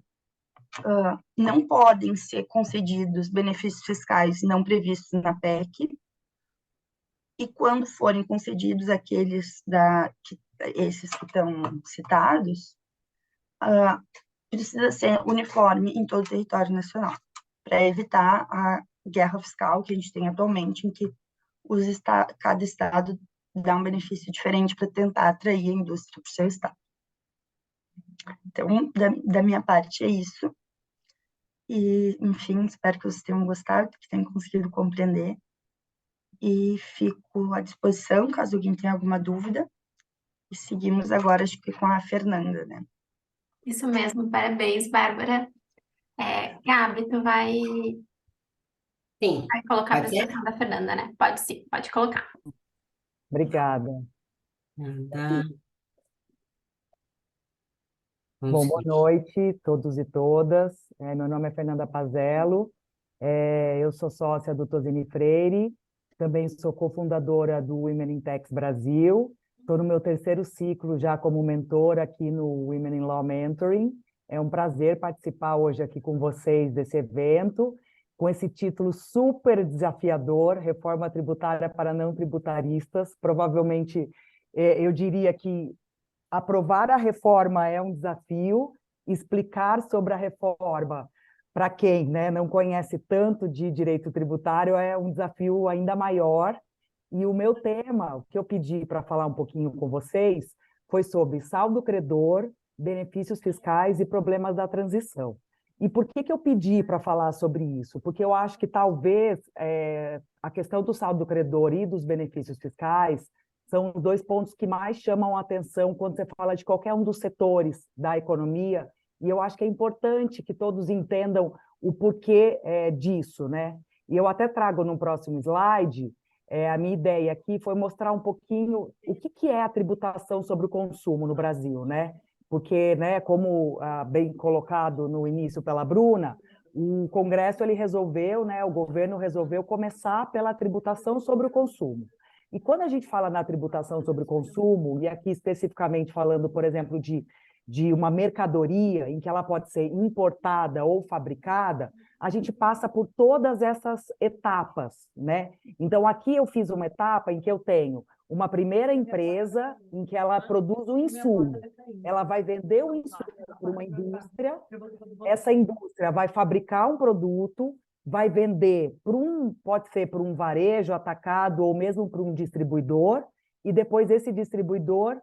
[SPEAKER 6] Não podem ser concedidos benefícios fiscais não previstos na PEC, e quando forem concedidos esses que estão citados, precisa ser uniforme em todo o território nacional, para evitar a guerra fiscal que a gente tem atualmente, em que cada estado dá um benefício diferente para tentar atrair a indústria para o seu estado. Então, da minha parte, é isso. E, enfim, espero que vocês tenham gostado, que tenham conseguido compreender. E fico à disposição, caso alguém tenha alguma dúvida. E seguimos agora, acho que com a Fernanda, né?
[SPEAKER 1] Isso mesmo, parabéns, Bárbara. Gabi, tu vai
[SPEAKER 4] Sim,
[SPEAKER 1] colocar a
[SPEAKER 4] pode ser?
[SPEAKER 1] apresentação da Fernanda, né? Pode sim, pode colocar.
[SPEAKER 7] Obrigada.
[SPEAKER 4] Nada. Vamos
[SPEAKER 7] Bom, boa
[SPEAKER 4] seguir.
[SPEAKER 7] noite, todos e todas. Meu nome é Fernanda Pazello, eu sou sócia do Tosini Freire, também sou cofundadora do Women in Tech Brasil, estou no meu terceiro ciclo já como mentora aqui no Women in Law Mentoring. É um prazer participar hoje aqui com vocês desse evento, com esse título super desafiador, Reforma Tributária para Não Tributaristas. Provavelmente, eu diria que aprovar a reforma é um desafio, explicar sobre a reforma para quem, né, não conhece tanto de direito tributário é um desafio ainda maior. E o meu tema, o que eu pedi para falar um pouquinho com vocês, foi sobre saldo credor, benefícios fiscais e problemas da transição. E por que eu pedi para falar sobre isso? Porque eu acho que talvez a questão do saldo credor e dos benefícios fiscais são os dois pontos que mais chamam a atenção quando você fala de qualquer um dos setores da economia, e eu acho que é importante que todos entendam o porquê disso, né? E eu até trago no próximo slide, a minha ideia aqui foi mostrar um pouquinho o que é a tributação sobre o consumo no Brasil, né? Porque, né, como bem colocado no início pela Bruna, o Congresso ele resolveu, né, o governo resolveu começar pela tributação sobre o consumo. E quando a gente fala na tributação sobre o consumo, e aqui especificamente falando, por exemplo, de uma mercadoria em que ela pode ser importada ou fabricada, a gente passa por todas essas etapas, né? Então, aqui eu fiz uma etapa em que eu tenho uma primeira empresa em que ela produz um insumo. Ela vai vender o insumo para uma indústria, essa indústria vai fabricar um produto, vai vender pode ser para um varejo atacado ou mesmo para um distribuidor, e depois esse distribuidor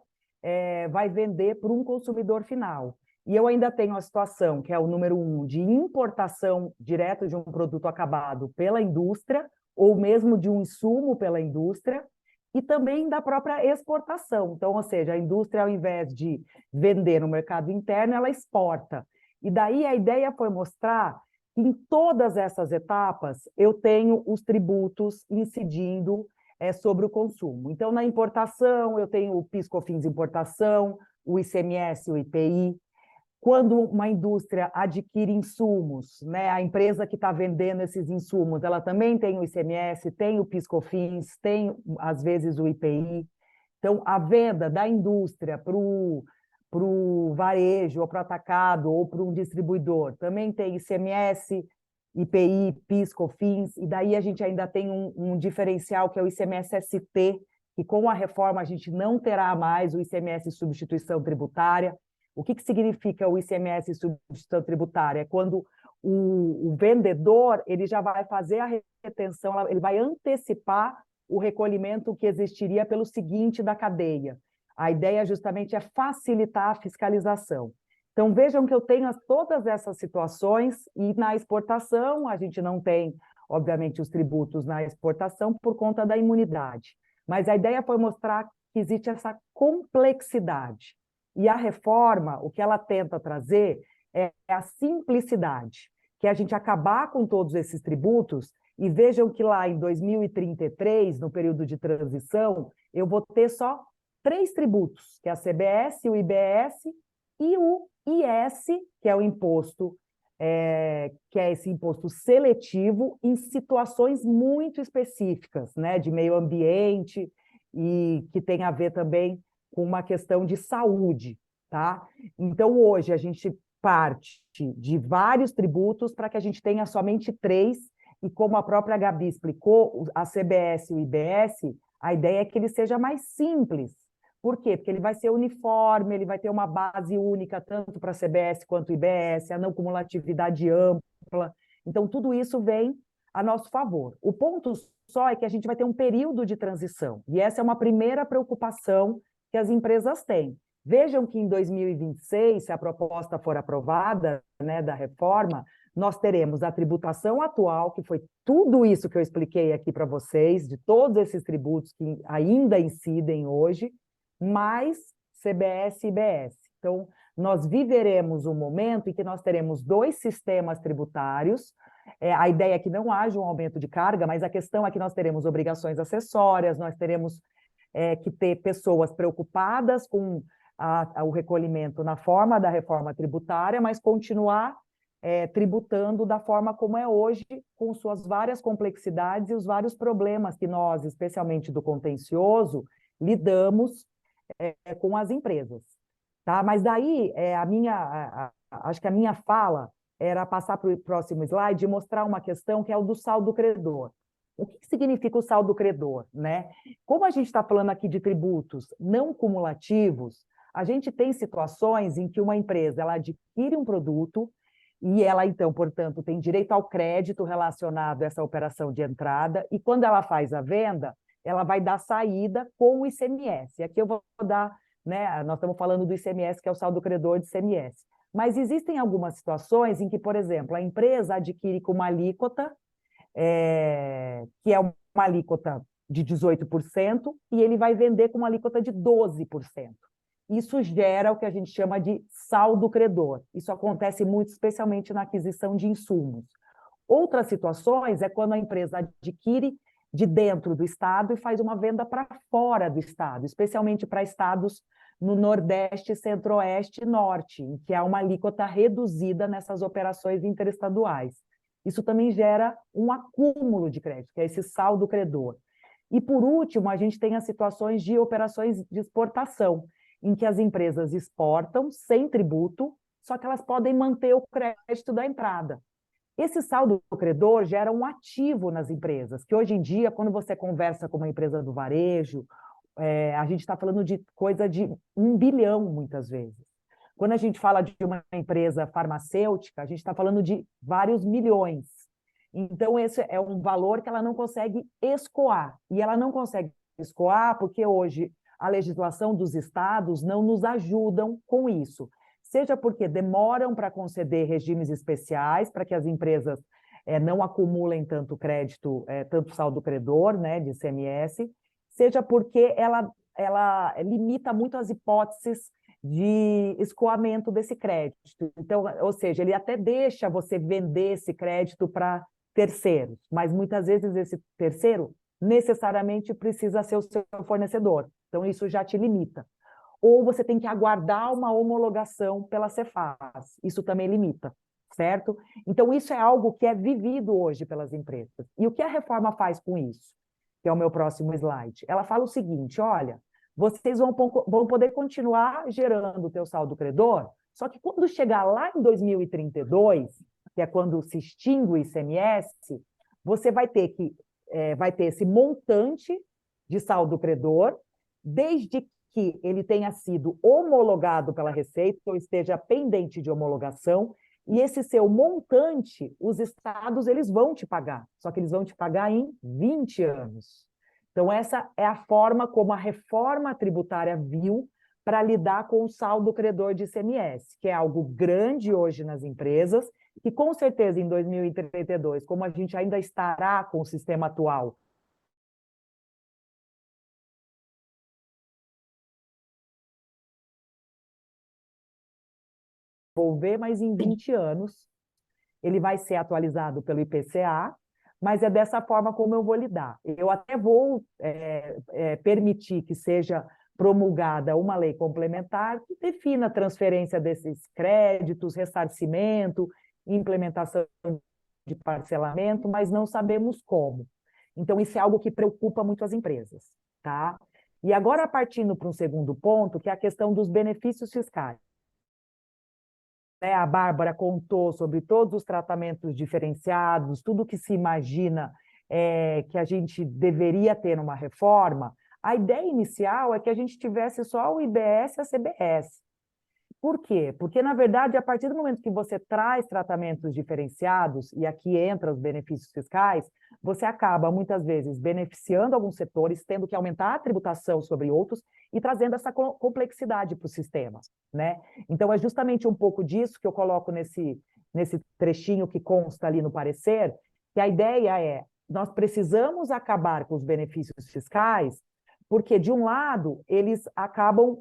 [SPEAKER 7] vai vender para um consumidor final. E eu ainda tenho a situação, que é o número 1, de importação direto de um produto acabado pela indústria, ou mesmo de um insumo pela indústria, e também da própria exportação. Então, ou seja, a indústria, ao invés de vender no mercado interno, ela exporta. E daí a ideia foi mostrar que em todas essas etapas eu tenho os tributos incidindo sobre o consumo. Então, na importação, eu tenho o PIS/COFINS importação, o ICMS, o IPI. Quando uma indústria adquire insumos, né, a empresa que está vendendo esses insumos, ela também tem o ICMS, tem o PIS/COFINS, tem, às vezes, o IPI. Então, a venda da indústria para para o varejo, ou para o atacado, ou para um distribuidor. Também tem ICMS, IPI, PIS, COFINS, e daí a gente ainda tem um diferencial que é o ICMS-ST, que com a reforma a gente não terá mais o ICMS substituição tributária. O que significa o ICMS substituição tributária? É quando o vendedor ele já vai fazer a retenção, ele vai antecipar o recolhimento que existiria pelo seguinte da cadeia. A ideia justamente é facilitar a fiscalização. Então, vejam que eu tenho todas essas situações e na exportação a gente não tem, obviamente, os tributos na exportação por conta da imunidade. Mas a ideia foi mostrar que existe essa complexidade. E a reforma, o que ela tenta trazer é a simplicidade, que é a gente acabar com todos esses tributos e vejam que lá em 2033, no período de transição, eu vou ter só 3 tributos, que é a CBS, o IBS e o IS, que é o imposto, que é esse imposto seletivo em situações muito específicas, né, de meio ambiente e que tem a ver também com uma questão de saúde, tá? Então, hoje, a gente parte de vários tributos para que a gente tenha somente 3, e como a própria Gabi explicou, a CBS e o IBS, a ideia é que ele seja mais simples. Por quê? Porque ele vai ser uniforme, ele vai ter uma base única, tanto para a CBS quanto o IBS, a não cumulatividade ampla. Então, tudo isso vem a nosso favor. O ponto só é que a gente vai ter um período de transição, e essa é uma primeira preocupação que as empresas têm. Vejam que em 2026, se a proposta for aprovada, né, da reforma, nós teremos a tributação atual, que foi tudo isso que eu expliquei aqui para vocês, de todos esses tributos que ainda incidem hoje, mais CBS e IBS. Então, nós viveremos um momento em que nós teremos 2 sistemas tributários. A ideia é que não haja um aumento de carga, mas a questão é que nós teremos obrigações acessórias, nós teremos que ter pessoas preocupadas com o recolhimento na forma da reforma tributária, mas continuar tributando da forma como é hoje, com suas várias complexidades e os vários problemas que nós, especialmente do contencioso, lidamos com as empresas. Tá? Mas daí, acho que a minha fala era passar para o próximo slide e mostrar uma questão que é o do saldo credor. O que significa o saldo credor, né? Como a gente está falando aqui de tributos não cumulativos, a gente tem situações em que uma empresa ela adquire um produto e ela, então, portanto, tem direito ao crédito relacionado a essa operação de entrada, e quando ela faz a venda, ela vai dar saída com o ICMS. Aqui eu vou dar, né, nós estamos falando do ICMS, que é o saldo credor de ICMS. Mas existem algumas situações em que, por exemplo, a empresa adquire com uma alíquota, que é uma alíquota de 18%, e ele vai vender com uma alíquota de 12%. Isso gera o que a gente chama de saldo credor. Isso acontece muito, especialmente na aquisição de insumos. Outras situações é quando a empresa adquire de dentro do estado e faz uma venda para fora do estado, especialmente para estados no Nordeste, Centro-Oeste e Norte, em que há uma alíquota reduzida nessas operações interestaduais. Isso também gera um acúmulo de crédito, que é esse saldo credor. E, por último, a gente tem as situações de operações de exportação, em que as empresas exportam sem tributo, só que elas podem manter o crédito da entrada. Esse saldo credor gera um ativo nas empresas, que hoje em dia, quando você conversa com uma empresa do varejo, a gente está falando de coisa de 1 bilhão, muitas vezes. Quando a gente fala de uma empresa farmacêutica, a gente está falando de vários milhões. Então, esse é um valor que ela não consegue escoar. E ela não consegue escoar porque hoje a legislação dos estados não nos ajudam com isso. Seja porque demoram para conceder regimes especiais para que as empresas não acumulem tanto crédito, tanto saldo credor, né, de ICMS, seja porque ela limita muito as hipóteses de escoamento desse crédito. Então, ou seja, ele até deixa você vender esse crédito para terceiros, mas muitas vezes esse terceiro necessariamente precisa ser o seu fornecedor. Então, isso já te limita. Ou você tem que aguardar uma homologação pela Cefaz. Isso também limita, certo? Então, isso é algo que é vivido hoje pelas empresas. E o que a reforma faz com isso? Que é o meu próximo slide. Ela fala o seguinte, olha, vocês vão poder continuar gerando o teu saldo credor, só que quando chegar lá em 2032, que é quando se extingue o ICMS, você vai ter esse montante de saldo credor, desde que ele tenha sido homologado pela Receita ou esteja pendente de homologação, e esse seu montante, os estados eles vão te pagar, só que eles vão te pagar em 20 anos. Então, essa é a forma como a reforma tributária viu para lidar com o saldo credor de ICMS, que é algo grande hoje nas empresas, e com certeza em 2032, como a gente ainda estará com o sistema atual, desenvolver, mas em 20 anos ele vai ser atualizado pelo IPCA, mas é dessa forma como eu vou lidar. Eu até vou permitir que seja promulgada uma lei complementar que defina a transferência desses créditos, ressarcimento, implementação de parcelamento, mas não sabemos como. Então, isso é algo que preocupa muito as empresas, tá? E agora, partindo para um segundo ponto, que é a questão dos benefícios fiscais. A Bárbara contou sobre todos os tratamentos diferenciados, tudo que se imagina que a gente deveria ter numa reforma. A ideia inicial é que a gente tivesse só o IBS e a CBS. Por quê? Porque, na verdade, a partir do momento que você traz tratamentos diferenciados, e aqui entram os benefícios fiscais, você acaba, muitas vezes, beneficiando alguns setores, tendo que aumentar a tributação sobre outros e trazendo essa complexidade para o sistema, né? Então, é justamente um pouco disso que eu coloco nesse trechinho que consta ali no parecer, que a ideia é, nós precisamos acabar com os benefícios fiscais, porque, de um lado, eles acabam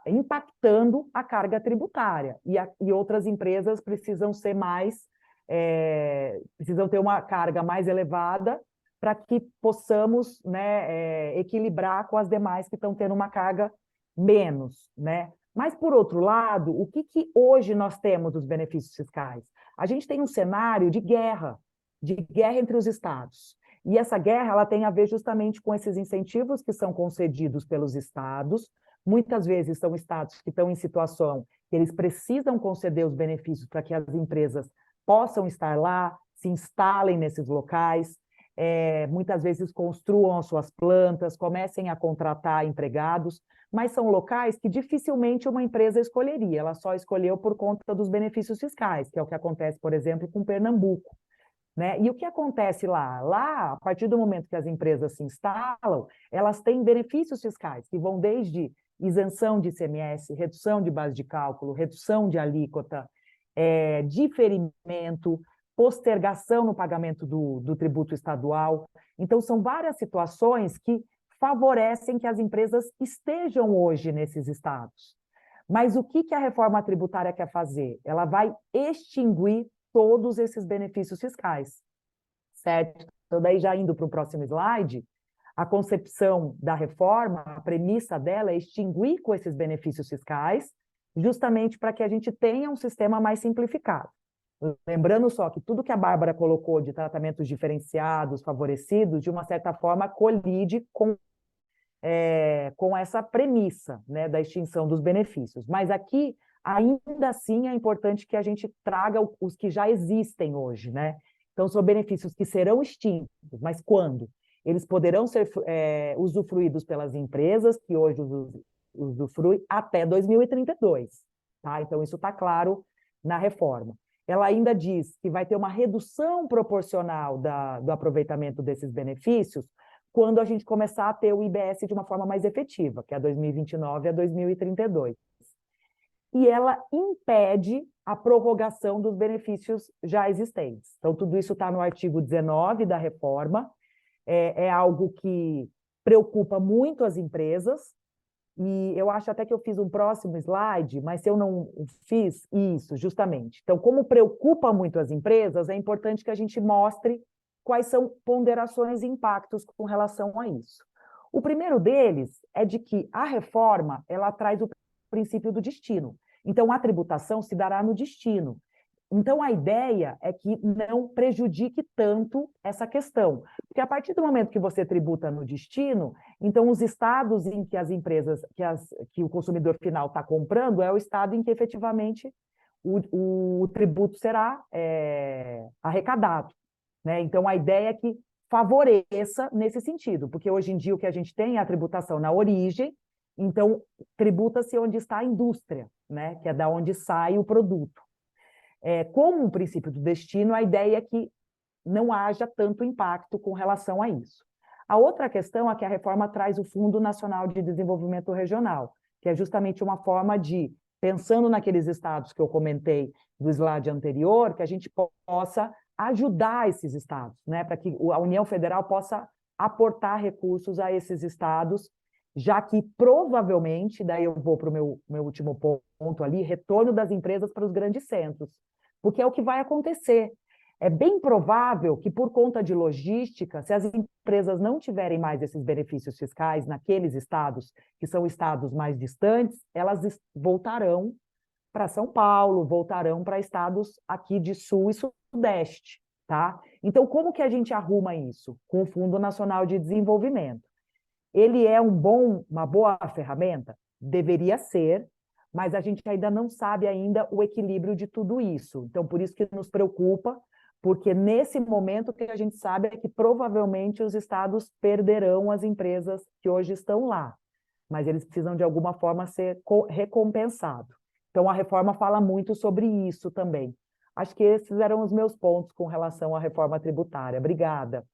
[SPEAKER 7] impactando a carga tributária, e outras empresas precisam ser precisam ter uma carga mais elevada para que possamos, né, equilibrar com as demais que estão tendo uma carga menos, né? Mas, por outro lado, o que hoje nós temos dos benefícios fiscais? A gente tem um cenário de guerra entre os estados. E essa guerra ela tem a ver justamente com esses incentivos que são concedidos pelos estados. Muitas vezes são estados que estão em situação que eles precisam conceder os benefícios para que as empresas possam estar lá, se instalem nesses locais, muitas vezes construam as suas plantas, comecem a contratar empregados, mas são locais que dificilmente uma empresa escolheria, ela só escolheu por conta dos benefícios fiscais, que é o que acontece, por exemplo, com Pernambuco. Né? E o que acontece lá? Lá, a partir do momento que as empresas se instalam, elas têm benefícios fiscais, que vão desde isenção de ICMS, redução de base de cálculo, redução de alíquota, diferimento, postergação no pagamento do tributo estadual. Então, são várias situações que favorecem que as empresas estejam hoje nesses estados. Mas o que a reforma tributária quer fazer? Ela vai extinguir todos esses benefícios fiscais, certo? Então, daí já indo para o próximo slide, a concepção da reforma, a premissa dela é extinguir com esses benefícios fiscais, justamente para que a gente tenha um sistema mais simplificado. Lembrando só que tudo que a Bárbara colocou de tratamentos diferenciados, favorecidos, de uma certa forma colide com essa premissa, né, da extinção dos benefícios. Mas aqui, ainda assim, é importante que a gente traga os que já existem hoje, né? Então, são benefícios que serão extintos, mas quando? Eles poderão ser usufruídos pelas empresas, que hoje usufruem, até 2032, tá? Então, isso está claro na reforma. Ela ainda diz que vai ter uma redução proporcional do aproveitamento desses benefícios quando a gente começar a ter o IBS de uma forma mais efetiva, que é a 2029 a 2032. E ela impede a prorrogação dos benefícios já existentes. Então, tudo isso está no artigo 19 da reforma, é algo que preocupa muito as empresas, e eu acho até que eu fiz um próximo slide, mas se eu não fiz isso, justamente. Então, como preocupa muito as empresas, é importante que a gente mostre quais são ponderações e impactos com relação a isso. O primeiro deles é de que a reforma, ela traz o princípio do destino. Então, a tributação se dará no destino. Então, a ideia é que não prejudique tanto essa questão. Porque a partir do momento que você tributa no destino, então os estados em que as empresas, que o consumidor final está comprando, é o estado em que efetivamente o tributo será arrecadado, né? Então, a ideia é que favoreça nesse sentido, porque hoje em dia o que a gente tem é a tributação na origem, então tributa-se onde está a indústria, né? Que é da onde sai o produto. Como um princípio do destino, a ideia é que não haja tanto impacto com relação a isso. A outra questão é que a reforma traz o Fundo Nacional de Desenvolvimento Regional, que é justamente uma forma de, pensando naqueles estados que eu comentei do slide anterior, que a gente possa ajudar esses estados, né, para que a União Federal possa aportar recursos a esses estados, já que provavelmente, daí eu vou para o meu último ponto ali, retorno das empresas para os grandes centros, porque é o que vai acontecer. É bem provável que, por conta de logística, se as empresas não tiverem mais esses benefícios fiscais naqueles estados, que são estados mais distantes, elas voltarão para São Paulo, voltarão para estados aqui de Sul e Sudeste, tá? Então, como que a gente arruma isso? Com o Fundo Nacional de Desenvolvimento. Ele é uma boa ferramenta? Deveria ser, mas a gente ainda não sabe ainda o equilíbrio de tudo isso. Então, por isso que nos preocupa, porque nesse momento o que a gente sabe é que provavelmente os estados perderão as empresas que hoje estão lá, mas eles precisam de alguma forma ser recompensados. Então, a reforma fala muito sobre isso também. Acho que esses eram os meus pontos com relação à reforma tributária. Obrigada.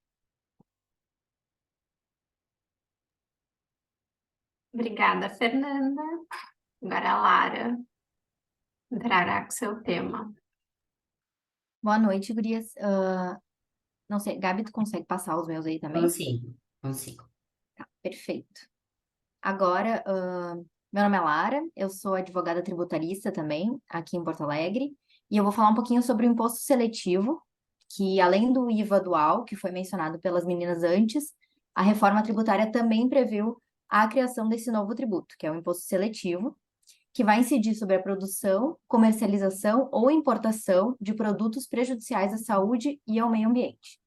[SPEAKER 1] Obrigada, Fernanda. Agora a Lara entrará com seu tema.
[SPEAKER 3] Boa noite, gurias. Não sei, Gabi, tu consegue passar os meus aí também?
[SPEAKER 4] Consigo.
[SPEAKER 3] Tá, perfeito. Agora, meu nome é Lara, eu sou advogada tributarista também, aqui em Porto Alegre, e eu vou falar um pouquinho sobre o imposto seletivo, que além do IVA dual, que foi mencionado pelas meninas antes, a reforma tributária também previu a criação desse novo tributo, que é o imposto seletivo, que vai incidir sobre a produção, comercialização ou importação de produtos prejudiciais à saúde e ao meio ambiente.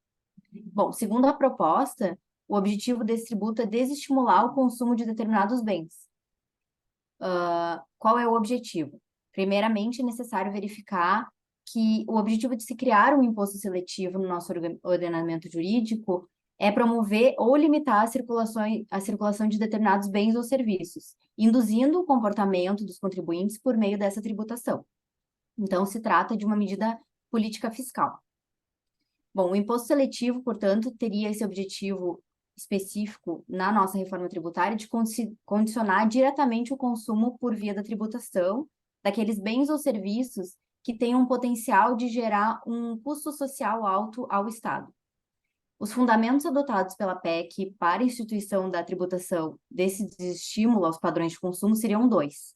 [SPEAKER 3] Bom, segundo a proposta, o objetivo desse tributo é desestimular o consumo de determinados bens. Qual é o objetivo? Primeiramente, é necessário verificar que o objetivo de se criar um imposto seletivo no nosso ordenamento jurídico é promover ou limitar a circulação de determinados bens ou serviços, induzindo o comportamento dos contribuintes por meio dessa tributação. Então, se trata de uma medida política fiscal. Bom, o imposto seletivo, portanto, teria esse objetivo específico na nossa reforma tributária de condicionar diretamente o consumo por via da tributação daqueles bens ou serviços que tenham um potencial de gerar um custo social alto ao Estado. Os fundamentos adotados pela PEC para a instituição da tributação desse desestímulo aos padrões de consumo seriam dois.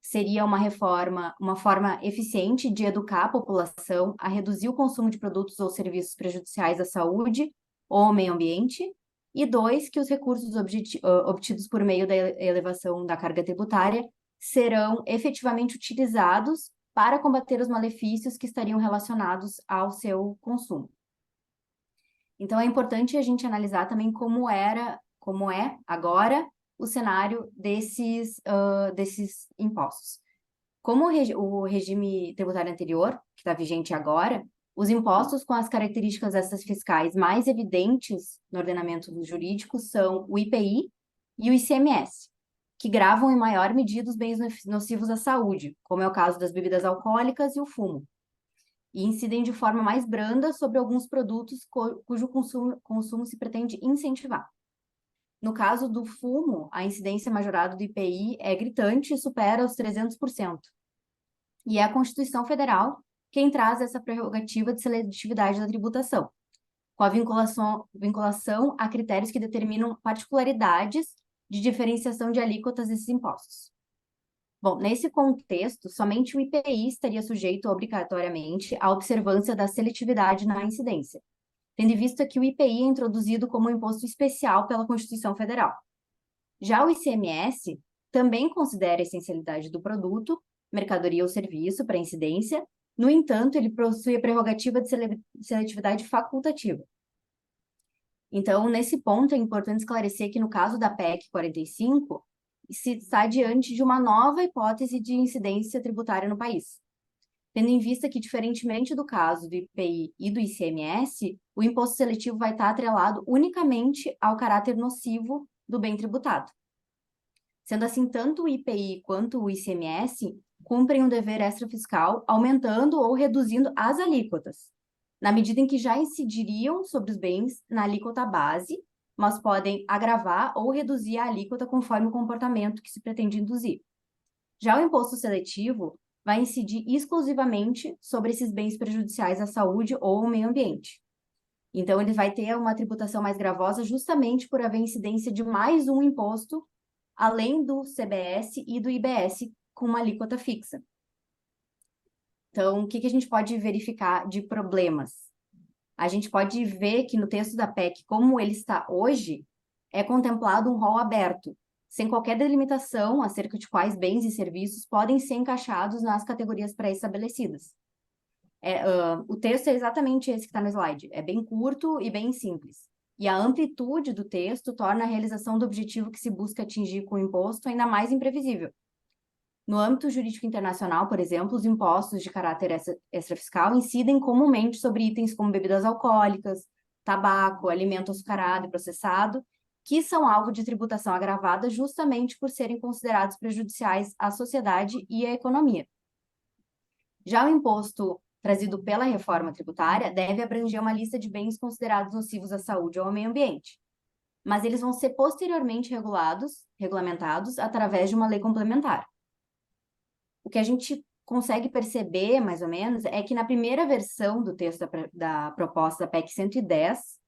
[SPEAKER 3] Seria uma forma eficiente de educar a população a reduzir o consumo de produtos ou serviços prejudiciais à saúde ou ao meio ambiente. E dois, que os recursos obtidos por meio da elevação da carga tributária serão efetivamente utilizados para combater os malefícios que estariam relacionados ao seu consumo. Então, é importante a gente analisar também como é agora o cenário desses impostos. Como o regime tributário anterior, que está vigente agora, os impostos com as características dessas fiscais mais evidentes no ordenamento jurídico são o IPI e o ICMS, que gravam em maior medida os bens nocivos à saúde, como é o caso das bebidas alcoólicas e o fumo, e incidem de forma mais branda sobre alguns produtos cujo consumo se pretende incentivar. No caso do fumo, a incidência majorada do IPI é gritante e supera os 300%. E é a Constituição Federal quem traz essa prerrogativa de seletividade da tributação, com a vinculação a critérios que determinam particularidades de diferenciação de alíquotas desses impostos. Bom, nesse contexto, somente o IPI estaria sujeito obrigatoriamente à observância da seletividade na incidência, tendo em vista que o IPI é introduzido como um imposto especial pela Constituição Federal. Já o ICMS também considera a essencialidade do produto, mercadoria ou serviço para incidência, No entanto, ele possui a prerrogativa de seletividade facultativa. Então, nesse ponto, é importante esclarecer que, no caso da PEC 45, se está diante de uma nova hipótese de incidência tributária no país, tendo em vista que, diferentemente do caso do IPI e do ICMS, o imposto seletivo vai estar atrelado unicamente ao caráter nocivo do bem tributado. Sendo assim, tanto o IPI quanto o ICMS cumprem um dever extrafiscal, aumentando ou reduzindo as alíquotas, na medida em que já incidiriam sobre os bens na alíquota base, mas podem agravar ou reduzir a alíquota conforme o comportamento que se pretende induzir. Já o imposto seletivo vai incidir exclusivamente sobre esses bens prejudiciais à saúde ou ao meio ambiente. Então, ele vai ter uma tributação mais gravosa justamente por haver incidência de mais um imposto, além do CBS e do IBS, com uma alíquota fixa. Então, o que a gente pode verificar de problemas? A gente pode ver que no texto da PEC, como ele está hoje, é contemplado um rol aberto, sem qualquer delimitação acerca de quais bens e serviços podem ser encaixados nas categorias pré-estabelecidas. O texto é exatamente esse que está no slide, é bem curto e bem simples. E a amplitude do texto torna a realização do objetivo que se busca atingir com o imposto ainda mais imprevisível. No âmbito jurídico internacional, por exemplo, os impostos de caráter extrafiscal incidem comumente sobre itens como bebidas alcoólicas, tabaco, alimento açucarado e processado, que são alvo de tributação agravada justamente por serem considerados prejudiciais à sociedade e à economia. Já o imposto trazido pela reforma tributária deve abranger uma lista de bens considerados nocivos à saúde ou ao meio ambiente, mas eles vão ser posteriormente regulamentados através de uma lei complementar. O que a gente consegue perceber, mais ou menos, é que na primeira versão do texto da proposta da PEC 110,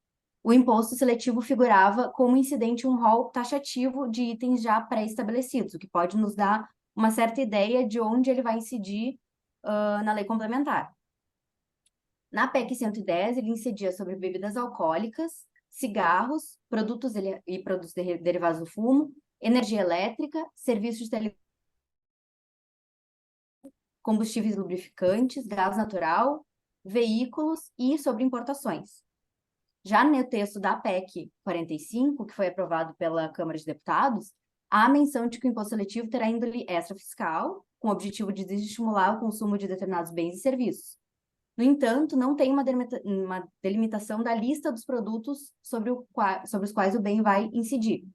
[SPEAKER 3] o imposto seletivo figurava como incidente um rol taxativo de itens já pré-estabelecidos, o que pode nos dar uma certa ideia de onde ele vai incidir na lei complementar. Na PEC 110, ele incidia sobre bebidas alcoólicas, cigarros, produtos derivados do fumo, energia elétrica, serviços de combustíveis lubrificantes, gás natural, veículos e sobre importações. Já no texto da PEC 45, que foi aprovado pela Câmara de Deputados, há a menção de que o imposto seletivo terá índole extrafiscal, com o objetivo de desestimular o consumo de determinados bens e serviços. No entanto, não tem uma delimitação da lista dos produtos sobre os quais o bem vai incidir,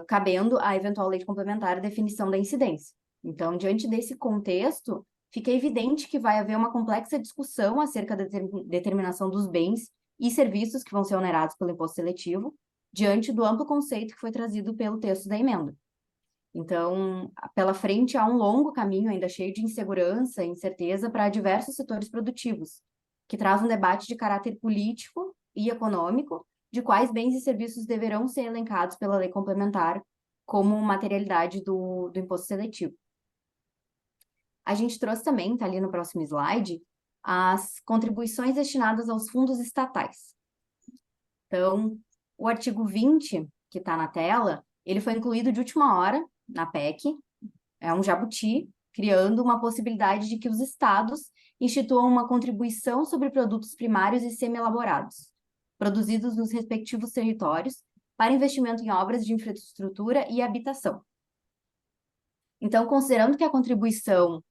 [SPEAKER 3] cabendo à eventual lei complementar a definição da incidência. Então, diante desse contexto, fica evidente que vai haver uma complexa discussão acerca da determinação dos bens e serviços que vão ser onerados pelo imposto seletivo, diante do amplo conceito que foi trazido pelo texto da emenda. Então, pela frente há um longo caminho ainda cheio de insegurança e incerteza para diversos setores produtivos, que traz um debate de caráter político e econômico de quais bens e serviços deverão ser elencados pela lei complementar como materialidade do imposto seletivo. A gente trouxe também, está ali no próximo slide, as contribuições destinadas aos fundos estatais. Então, o artigo 20, que está na tela, ele foi incluído de última hora na PEC, é um jabuti, criando uma possibilidade de que os estados instituam uma contribuição sobre produtos primários e semi-elaborados, produzidos nos respectivos territórios, para investimento em obras de infraestrutura e habitação. Então, considerando que a contribuição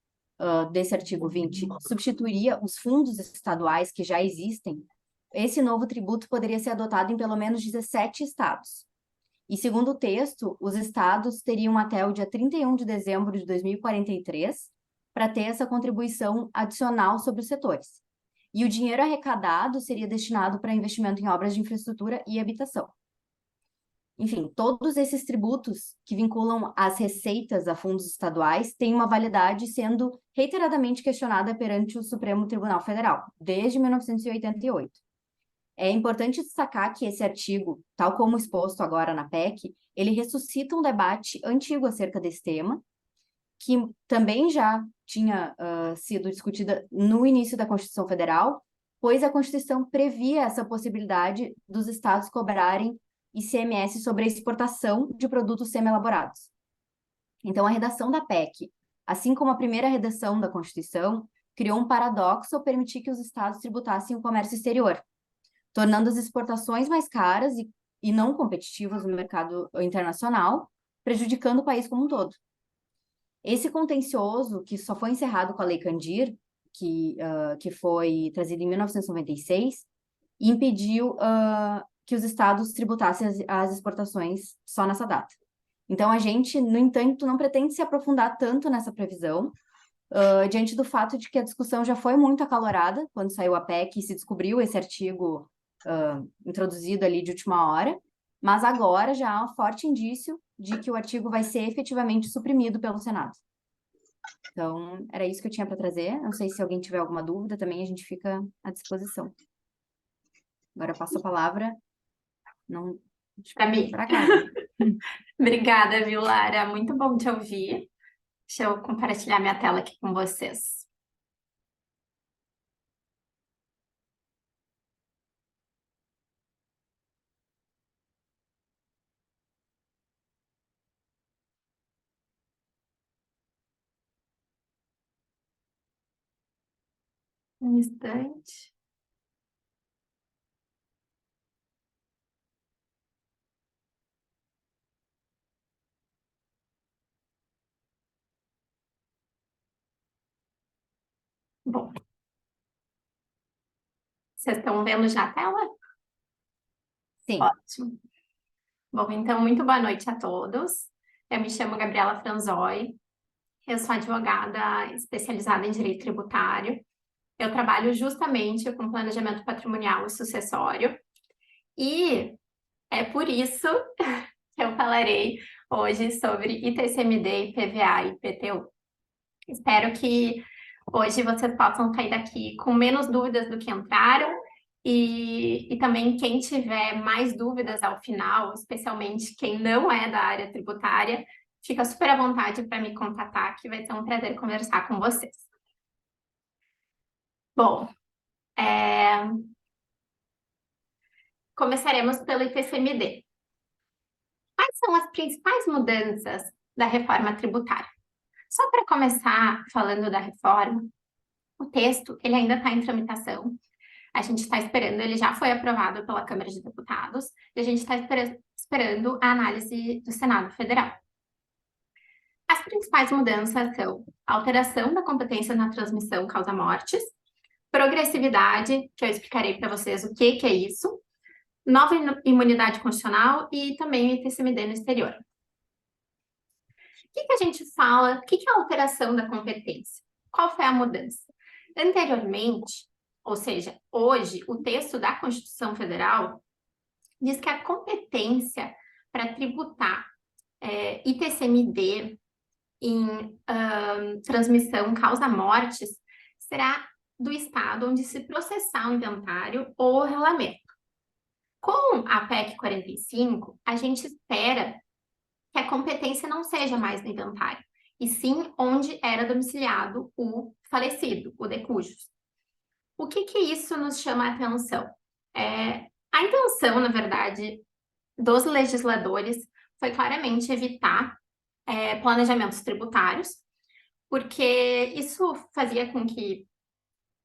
[SPEAKER 3] desse artigo 20 substituiria os fundos estaduais que já existem, esse novo tributo poderia ser adotado em pelo menos 17 estados. E, segundo o texto, os estados teriam até o dia 31 de dezembro de 2043 para ter essa contribuição adicional sobre os setores. E o dinheiro arrecadado seria destinado para investimento em obras de infraestrutura e habitação. Enfim, todos esses tributos que vinculam as receitas a fundos estaduais têm uma validade sendo reiteradamente questionada perante o Supremo Tribunal Federal, desde 1988. É importante destacar que esse artigo, tal como exposto agora na PEC, ele ressuscita um debate antigo acerca desse tema, que também já tinha sido discutida no início da Constituição Federal, pois a Constituição previa essa possibilidade dos estados cobrarem ICMS sobre a exportação de produtos semi-elaborados. Então, a redação da PEC, assim como a primeira redação da Constituição, criou um paradoxo ao permitir que os estados tributassem o comércio exterior, tornando as exportações mais caras e não competitivas no mercado internacional, prejudicando o país como um todo. Esse contencioso, que só foi encerrado com a Lei Candir, que foi trazida em 1996, impediu que os estados tributassem as exportações só nessa data. Então, a gente, no entanto, não pretende se aprofundar tanto nessa previsão, diante do fato de que a discussão já foi muito acalorada quando saiu a PEC e se descobriu esse artigo introduzido ali de última hora, mas agora já há um forte indício de que o artigo vai ser efetivamente suprimido pelo Senado. Então, era isso que eu tinha para trazer. Não sei se alguém tiver alguma dúvida, também a gente fica à disposição. Agora eu passo a palavra
[SPEAKER 1] Para mim.
[SPEAKER 3] para casa.
[SPEAKER 1] Obrigada, viu, Lara? Muito bom te ouvir. Deixa eu compartilhar minha tela aqui com vocês. Um instante. Bom, vocês estão vendo já a tela?
[SPEAKER 3] Sim.
[SPEAKER 1] Ótimo. Bom, então, muito boa noite a todos. Eu me chamo Gabriela Franzoi. Eu sou advogada especializada em direito tributário. Eu trabalho justamente com planejamento patrimonial e sucessório. E é por isso que eu falarei hoje sobre ITCMD, IPVA e IPTU. Espero que hoje vocês possam sair daqui com menos dúvidas do que entraram e também quem tiver mais dúvidas ao final, especialmente quem não é da área tributária, fica super à vontade para me contatar, que vai ser um prazer conversar com vocês. Bom, começaremos pelo ITCMD. Quais são as principais mudanças da reforma tributária? Só para começar falando da reforma, o texto ele ainda está em tramitação. A gente está esperando, ele já foi aprovado pela Câmara de Deputados, e a gente está esperando a análise do Senado Federal. As principais mudanças são alteração da competência na transmissão causa-mortes, progressividade, que eu explicarei para vocês o que é isso, nova imunidade constitucional e também o ITCMD no exterior. O que a gente fala? O que é a alteração da competência? Qual foi a mudança? Anteriormente, ou seja, hoje, o texto da Constituição Federal diz que a competência para tributar ITCMD em transmissão causa-mortes será do estado onde se processar o inventário ou o regulamento. Com a PEC 45, a gente espera que a competência não seja mais no inventário, e sim onde era domiciliado o falecido, o de cujos. O que isso nos chama a atenção? A intenção, na verdade, dos legisladores foi claramente evitar planejamentos tributários, porque isso fazia com que,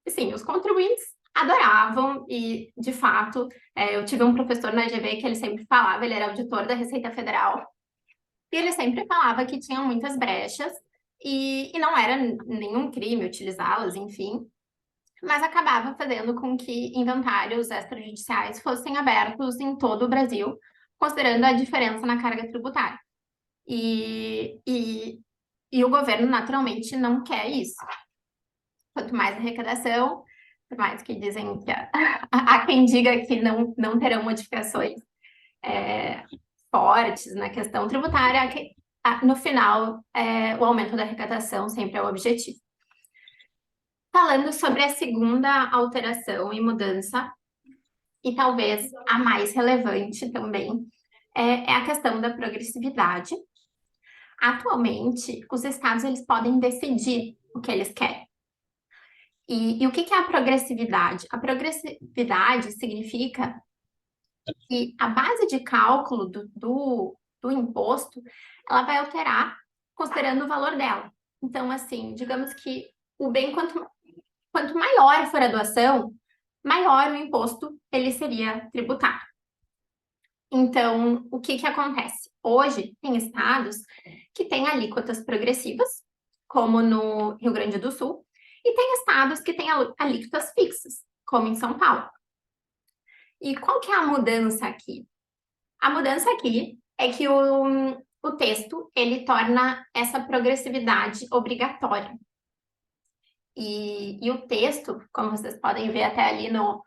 [SPEAKER 1] assim, os contribuintes adoravam e, de fato, eu tive um professor na EGV que ele sempre falava, ele era auditor da Receita Federal, e ele sempre falava que tinham muitas brechas e não era nenhum crime utilizá-las, enfim, mas acabava fazendo com que inventários extrajudiciais fossem abertos em todo o Brasil, considerando a diferença na carga tributária. E o governo, naturalmente, não quer isso. Quanto mais arrecadação, por mais que dizem que há quem diga que não terão modificações fortes na questão tributária, no final, o aumento da arrecadação sempre é o objetivo. Falando sobre a segunda alteração e mudança, e talvez a mais relevante também, é a questão da progressividade. Atualmente, os estados eles podem decidir o que eles querem. E o que é a progressividade? A progressividade significa que a base de cálculo do imposto, ela vai alterar considerando o valor dela. Então, assim, digamos que o bem, quanto quanto maior for a doação, maior o imposto ele seria tributado. Então, o que que acontece? Hoje, tem estados que têm alíquotas progressivas, como no Rio Grande do Sul, e tem estados que têm alíquotas fixas, como em São Paulo. E qual que é a mudança aqui? A mudança aqui é que o texto, ele torna essa progressividade obrigatória. E o texto, como vocês podem ver até ali no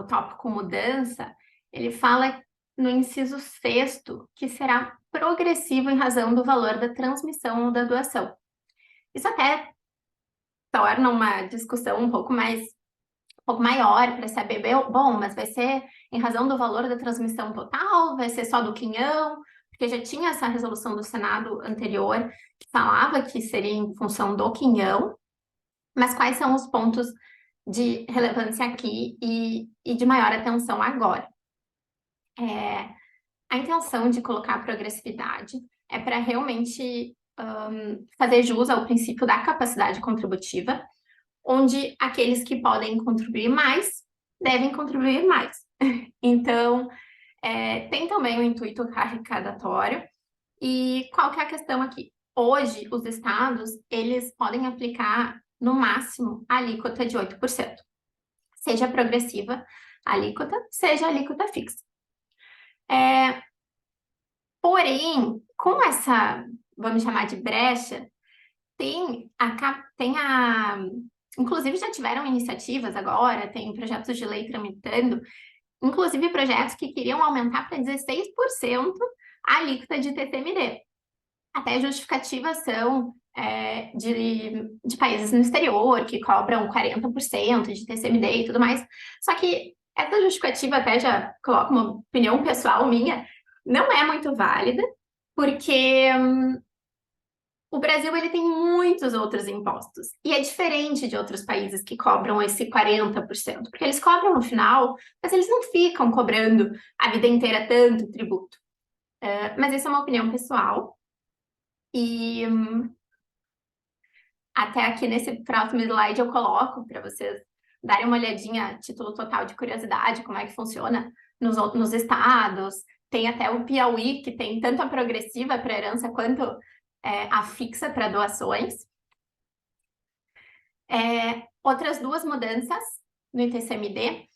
[SPEAKER 1] tópico mudança, ele fala no inciso 6º que será progressivo em razão do valor da transmissão ou da doação. Isso até torna uma discussão um pouco maior para saber, bom, mas vai ser em razão do valor da transmissão total, vai ser só do quinhão, porque já tinha essa resolução do Senado anterior que falava que seria em função do quinhão, mas quais são os pontos de relevância aqui e de maior atenção agora? A intenção de colocar a progressividade é para realmente fazer jus ao princípio da capacidade contributiva, onde aqueles que podem contribuir mais devem contribuir mais. Então, tem também o intuito arrecadatório. E qual que é a questão aqui? Hoje, os estados, eles podem aplicar, no máximo, a alíquota de 8%. Seja progressiva a alíquota, seja a alíquota fixa. Porém, com essa, vamos chamar de brecha, inclusive já tiveram iniciativas agora, tem projetos de lei tramitando, inclusive projetos que queriam aumentar para 16% a alíquota de TCMD. Até justificativas são de países no exterior, que cobram 40% de TCMD e tudo mais. Só que essa justificativa, até já coloco uma opinião pessoal minha, não é muito válida, porque o Brasil ele tem muitos outros impostos. E é diferente de outros países que cobram esse 40%, porque eles cobram no final, mas eles não ficam cobrando a vida inteira tanto tributo. Mas isso é uma opinião pessoal. E até aqui nesse próximo slide eu coloco para vocês darem uma olhadinha, título total de curiosidade, como é que funciona nos estados. Tem até o Piauí, que tem tanto a progressiva para herança quanto a fixa para doações. Outras duas mudanças no ITCMD,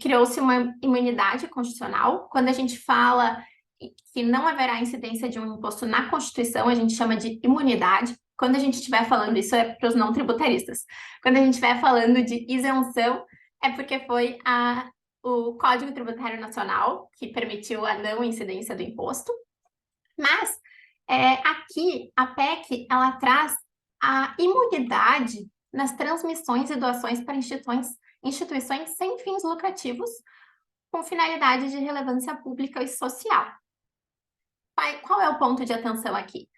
[SPEAKER 1] criou-se uma imunidade constitucional. Quando a gente fala que não haverá incidência de um imposto na Constituição, a gente chama de imunidade. Quando a gente estiver falando, isso é para os não tributaristas, quando a gente estiver falando de isenção, é porque foi o Código Tributário Nacional que permitiu a não incidência do imposto. Mas aqui a PEC ela traz a imunidade nas transmissões e doações para instituições sem fins lucrativos com finalidade de relevância pública e social. Qual é o ponto de atenção aqui?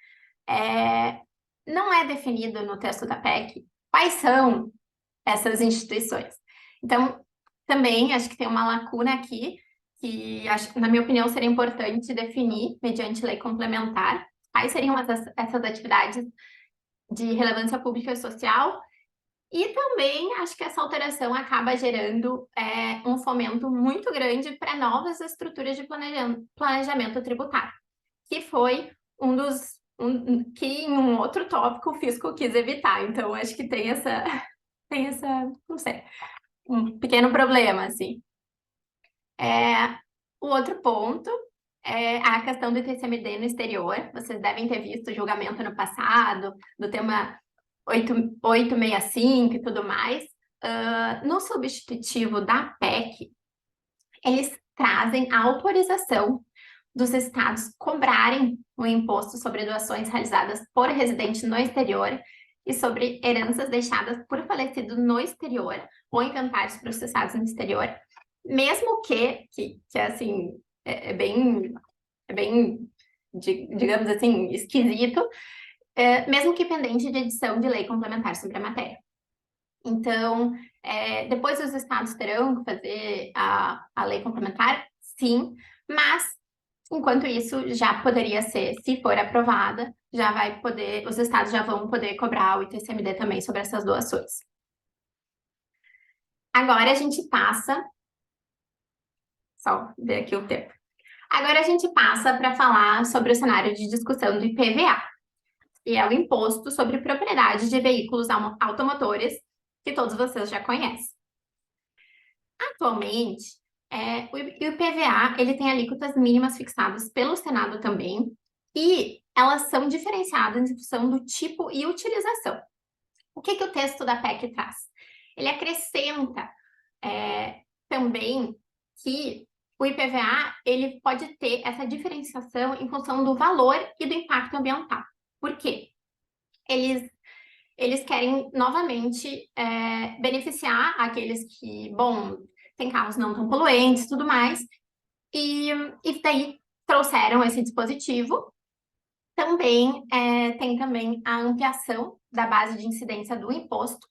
[SPEAKER 1] Não é definido no texto da PEC quais são essas instituições. Então, também acho que tem uma lacuna aqui, que na minha opinião seria importante definir, mediante lei complementar, quais seriam essas atividades de relevância pública e social. E também acho que essa alteração acaba gerando um fomento muito grande para novas estruturas de planejamento tributário, que foi que em um outro tópico o fisco quis evitar. Então, acho que tem essa, não sei, um pequeno problema, assim. O outro ponto é a questão do ITCMD no exterior. Vocês devem ter visto o julgamento no passado, do tema 865 e tudo mais. No substitutivo da PEC, eles trazem a autorização dos estados cobrarem o imposto sobre doações realizadas por residente no exterior e sobre heranças deixadas por falecido no exterior ou inventários processados no exterior, mesmo que assim, é bem, digamos assim, esquisito, mesmo que pendente de edição de lei complementar sobre a matéria. Então, depois os estados terão que fazer a lei complementar, sim, mas enquanto isso, já poderia ser, se for aprovada, os estados já vão poder cobrar o ITCMD também sobre essas doações. Agora a gente passa, só ver aqui o tempo. Agora a gente passa para falar sobre o cenário de discussão do IPVA, que é o Imposto sobre Propriedade de Veículos Automotores, que todos vocês já conhecem. Atualmente, o IPVA ele tem alíquotas mínimas fixadas pelo Senado também, e elas são diferenciadas em função do tipo e utilização. O que o texto da PEC traz? Ele acrescenta também que o IPVA ele pode ter essa diferenciação em função do valor e do impacto ambiental. Por quê? Eles querem novamente beneficiar aqueles que, bom, têm carros não tão poluentes e tudo mais, e daí trouxeram esse dispositivo. Também tem também a ampliação da base de incidência do imposto.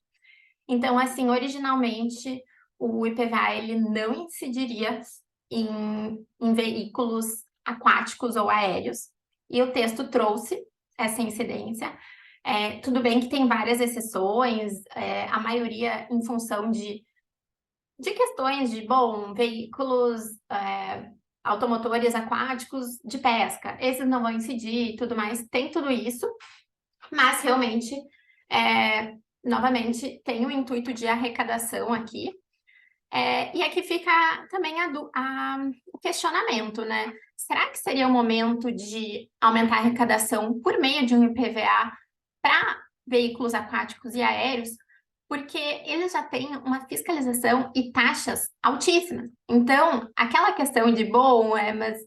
[SPEAKER 1] Então, assim, originalmente o IPVA ele não incidiria em veículos aquáticos ou aéreos, e o texto trouxe essa incidência. Tudo bem que tem várias exceções, a maioria em função de questões de, bom, veículos automotores aquáticos de pesca, esses não vão incidir e tudo mais, tem tudo isso, mas realmente, novamente, tem o intuito de arrecadação aqui. E aqui fica também o questionamento, né? Será que seria o momento de aumentar a arrecadação por meio de um IPVA para veículos aquáticos e aéreos? Porque eles já têm uma fiscalização e taxas altíssimas. Então, aquela questão de, bom, mas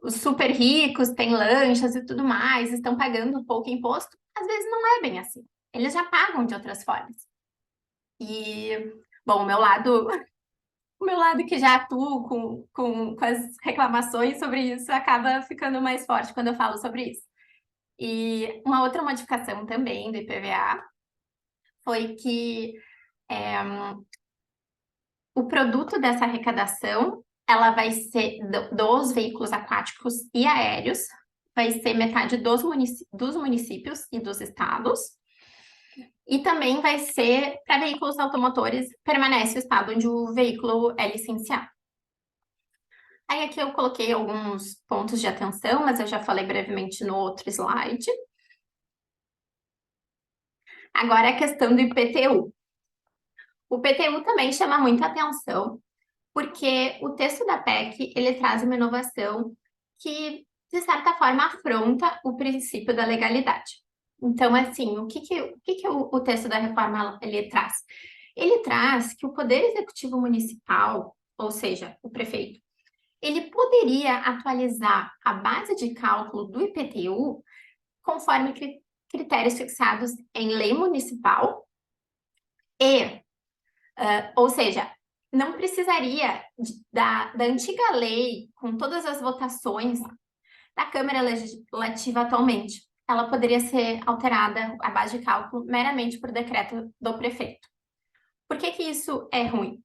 [SPEAKER 1] os super ricos têm lanchas e tudo mais, estão pagando pouco imposto, às vezes não é bem assim. Eles já pagam de outras formas. E, bom, o meu lado que já atuo com as reclamações sobre isso acaba ficando mais forte quando eu falo sobre isso. E uma outra modificação também do IPVA foi que o produto dessa arrecadação ela vai ser dos veículos aquáticos e aéreos, vai ser metade dos municípios e dos estados, e também vai ser para veículos automotores, permanece o estado onde o veículo é licenciado. Aí aqui eu coloquei alguns pontos de atenção, mas eu já falei brevemente no outro slide. Agora a questão do IPTU. O IPTU também chama muita atenção, porque o texto da PEC, ele traz uma inovação que, de certa forma, afronta o princípio da legalidade. Então, assim, o que o texto da reforma ele traz? Ele traz que o Poder Executivo Municipal, ou seja, o prefeito, ele poderia atualizar a base de cálculo do IPTU conforme critérios fixados em lei municipal ou seja, não precisaria da antiga lei, com todas as votações da Câmara Legislativa atualmente. Ela poderia ser alterada, a base de cálculo, meramente por decreto do prefeito. Por que isso é ruim?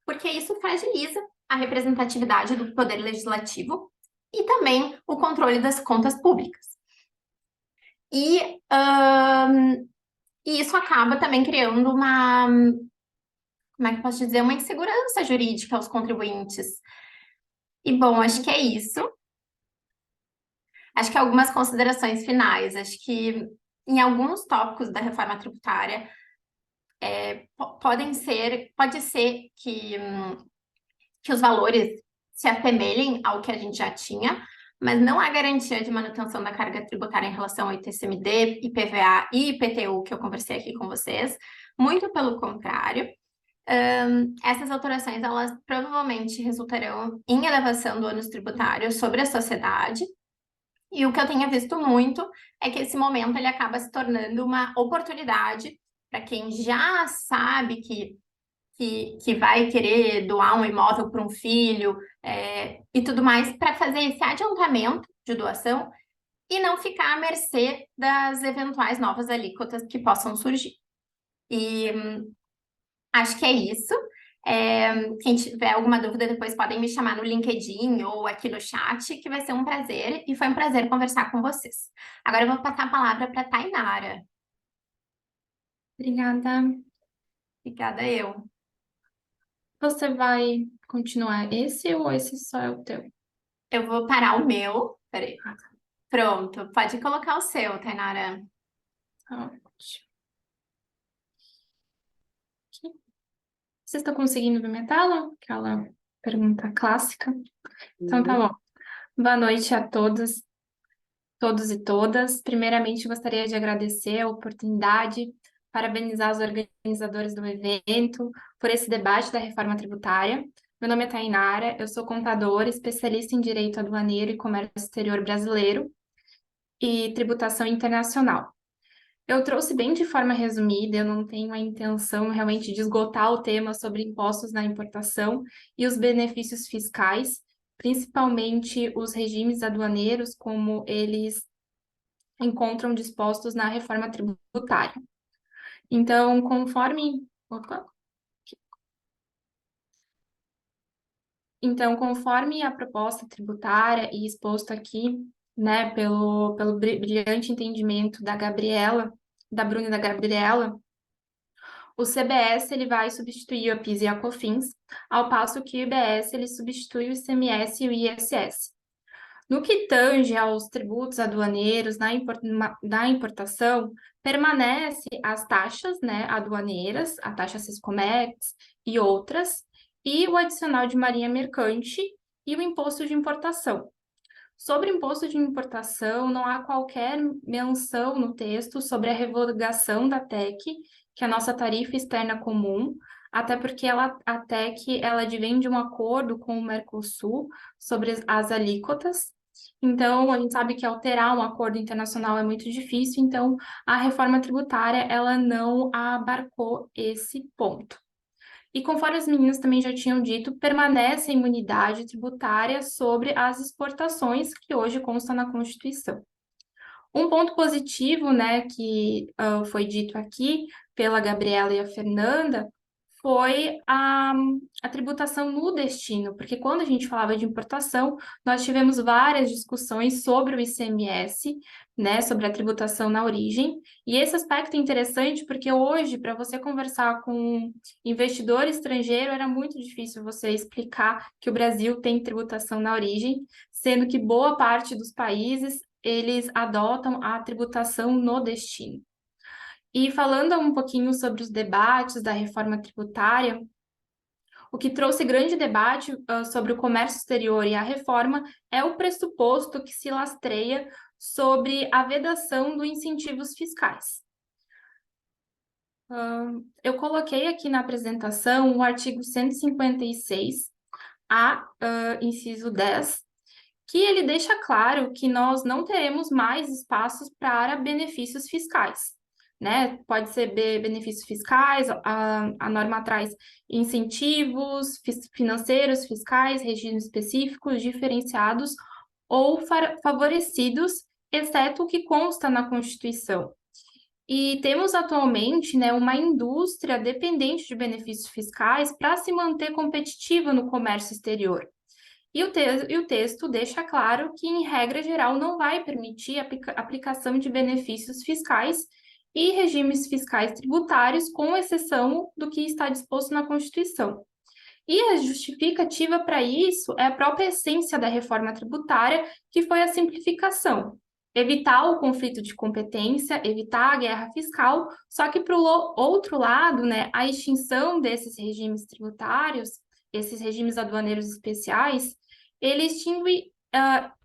[SPEAKER 1] Porque isso fragiliza a representatividade do Poder Legislativo e também o controle das contas públicas. E isso acaba também criando como é que eu posso dizer, uma insegurança jurídica aos contribuintes. E, bom, acho que é isso. Acho que algumas considerações finais. Acho que em alguns tópicos da reforma tributária pode ser que os valores se assemelhem ao que a gente já tinha, mas não há garantia de manutenção da carga tributária em relação ao ITCMD, IPVA e IPTU que eu conversei aqui com vocês. Muito pelo contrário. Essas alterações, elas provavelmente resultarão em elevação do ônus tributário sobre a sociedade, e o que eu tenho visto muito é que esse momento ele acaba se tornando uma oportunidade para quem já sabe que vai querer doar um imóvel para um filho e tudo mais, para fazer esse adiantamento de doação e não ficar à mercê das eventuais novas alíquotas que possam surgir. E acho que é isso. Quem tiver alguma dúvida, depois podem me chamar no LinkedIn ou aqui no chat, que vai ser um prazer, e foi um prazer conversar com vocês. Agora eu vou passar a palavra para a Tainara.
[SPEAKER 8] Obrigada.
[SPEAKER 1] Obrigada eu.
[SPEAKER 8] Você vai continuar esse ou esse só é o teu?
[SPEAKER 1] Eu vou parar o meu. Peraí. Pronto, pode colocar o seu, Tainara.
[SPEAKER 8] Ótimo. Vocês estão conseguindo ver minha tela? Aquela pergunta clássica. Então tá bom. Boa noite a todos e todas. Primeiramente, gostaria de agradecer a oportunidade, parabenizar os organizadores do evento por esse debate da reforma tributária. Meu nome é Tainara, eu sou contadora, especialista em Direito Aduaneiro e Comércio Exterior Brasileiro e Tributação Internacional. Eu trouxe bem de forma resumida, eu não tenho a intenção realmente de esgotar o tema sobre impostos na importação e os benefícios fiscais, principalmente os regimes aduaneiros, como eles encontram dispostos na reforma tributária. Então, conforme a proposta tributária e exposto aqui, né, pelo brilhante entendimento da Gabriela, da Bruna e da Gabriela, o CBS ele vai substituir a PIS e a COFINS, ao passo que o IBS ele substitui o ICMS e o ISS. No que tange aos tributos aduaneiros da importação, permanece as taxas, né, aduaneiras, a taxa Sescomex e outras, e o adicional de marinha mercante e o imposto de importação. Sobre imposto de importação, não há qualquer menção no texto sobre a revogação da TEC, que é a nossa tarifa externa comum, até porque a TEC ela advém de um acordo com o Mercosul sobre as alíquotas. Então, a gente sabe que alterar um acordo internacional é muito difícil, então a reforma tributária ela não abarcou esse ponto. E conforme as meninas também já tinham dito, permanece a imunidade tributária sobre as exportações, que hoje consta na Constituição. Um ponto positivo, né, que foi dito aqui pela Gabriela e a Fernanda, foi a tributação no destino, porque quando a gente falava de importação, nós tivemos várias discussões sobre o ICMS, né, sobre a tributação na origem, e esse aspecto é interessante porque hoje, para você conversar com um investidor estrangeiro, era muito difícil você explicar que o Brasil tem tributação na origem, sendo que boa parte dos países, eles adotam a tributação no destino. E falando um pouquinho sobre os debates da reforma tributária, o que trouxe grande debate sobre o comércio exterior e a reforma é o pressuposto que se lastreia sobre a vedação dos incentivos fiscais. Eu coloquei aqui na apresentação o artigo 156A, inciso 10, que ele deixa claro que nós não teremos mais espaços para benefícios fiscais, né? Pode ser benefícios fiscais, a norma traz incentivos financeiros, fiscais, regimes específicos, diferenciados ou favorecidos, exceto o que consta na Constituição. E temos atualmente, né, uma indústria dependente de benefícios fiscais para se manter competitiva no comércio exterior. E o texto deixa claro que, em regra geral, não vai permitir a aplicação de benefícios fiscais e regimes fiscais tributários, com exceção do que está disposto na Constituição. E a justificativa para isso é a própria essência da reforma tributária, que foi a simplificação. Evitar o conflito de competência, evitar a guerra fiscal, só que, para o outro lado, né, a extinção desses regimes tributários, esses regimes aduaneiros especiais, ele extingue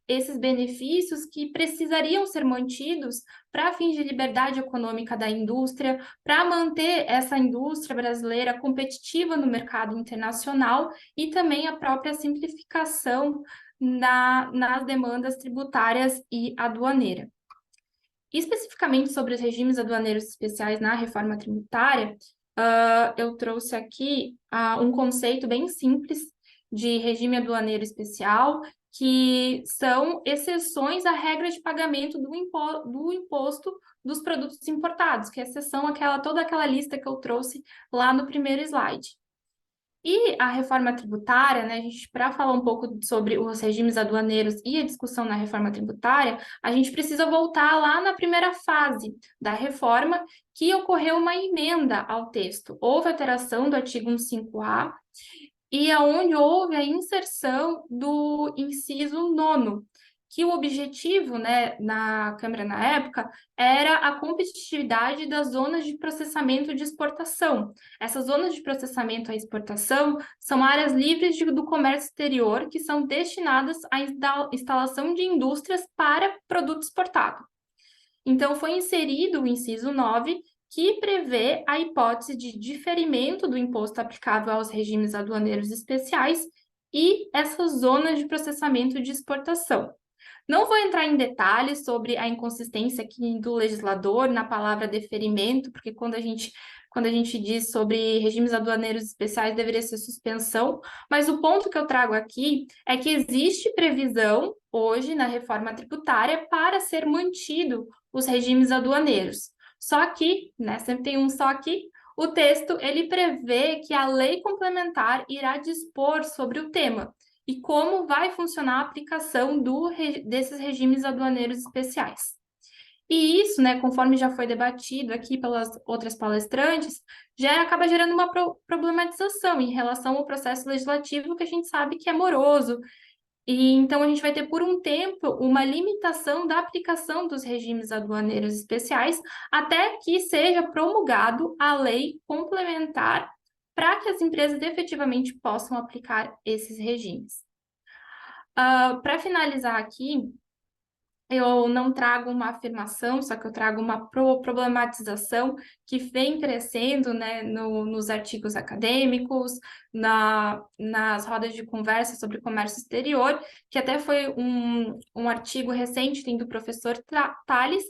[SPEAKER 8] esses benefícios que precisariam ser mantidos para fins de liberdade econômica da indústria, para manter essa indústria brasileira competitiva no mercado internacional e também a própria simplificação nas demandas tributárias e aduaneira. Especificamente sobre os regimes aduaneiros especiais na reforma tributária, eu trouxe aqui um conceito bem simples de regime aduaneiro especial, que são exceções à regra de pagamento do imposto dos produtos importados, que é exceção toda aquela lista que eu trouxe lá no primeiro slide. E a reforma tributária, né, para falar um pouco sobre os regimes aduaneiros e a discussão na reforma tributária, a gente precisa voltar lá na primeira fase da reforma, que ocorreu uma emenda ao texto. Houve alteração do artigo 15A, e aonde houve a inserção do inciso 9º, que o objetivo, né, na Câmara na época era a competitividade das zonas de processamento de exportação. Essas zonas de processamento à exportação são áreas livres do comércio exterior que são destinadas à instalação de indústrias para produto exportado. Então, foi inserido o inciso 9, que prevê a hipótese de diferimento do imposto aplicável aos regimes aduaneiros especiais e essas zonas de processamento de exportação. Não vou entrar em detalhes sobre a inconsistência aqui do legislador na palavra deferimento, porque quando a gente diz sobre regimes aduaneiros especiais, deveria ser suspensão, mas o ponto que eu trago aqui é que existe previsão hoje na reforma tributária para ser mantido os regimes aduaneiros. Só que, né, sempre tem um só aqui, o texto ele prevê que a lei complementar irá dispor sobre o tema e como vai funcionar a aplicação desses regimes aduaneiros especiais. E isso, né, conforme já foi debatido aqui pelas outras palestrantes, já acaba gerando uma problematização em relação ao processo legislativo que a gente sabe que é moroso. E então a gente vai ter por um tempo uma limitação da aplicação dos regimes aduaneiros especiais até que seja promulgado a lei complementar para que as empresas efetivamente possam aplicar esses regimes. Para finalizar aqui, eu não trago uma afirmação, só que eu trago uma problematização que vem crescendo, né, nos artigos acadêmicos, nas rodas de conversa sobre comércio exterior, que até foi um artigo recente tem do professor Tales,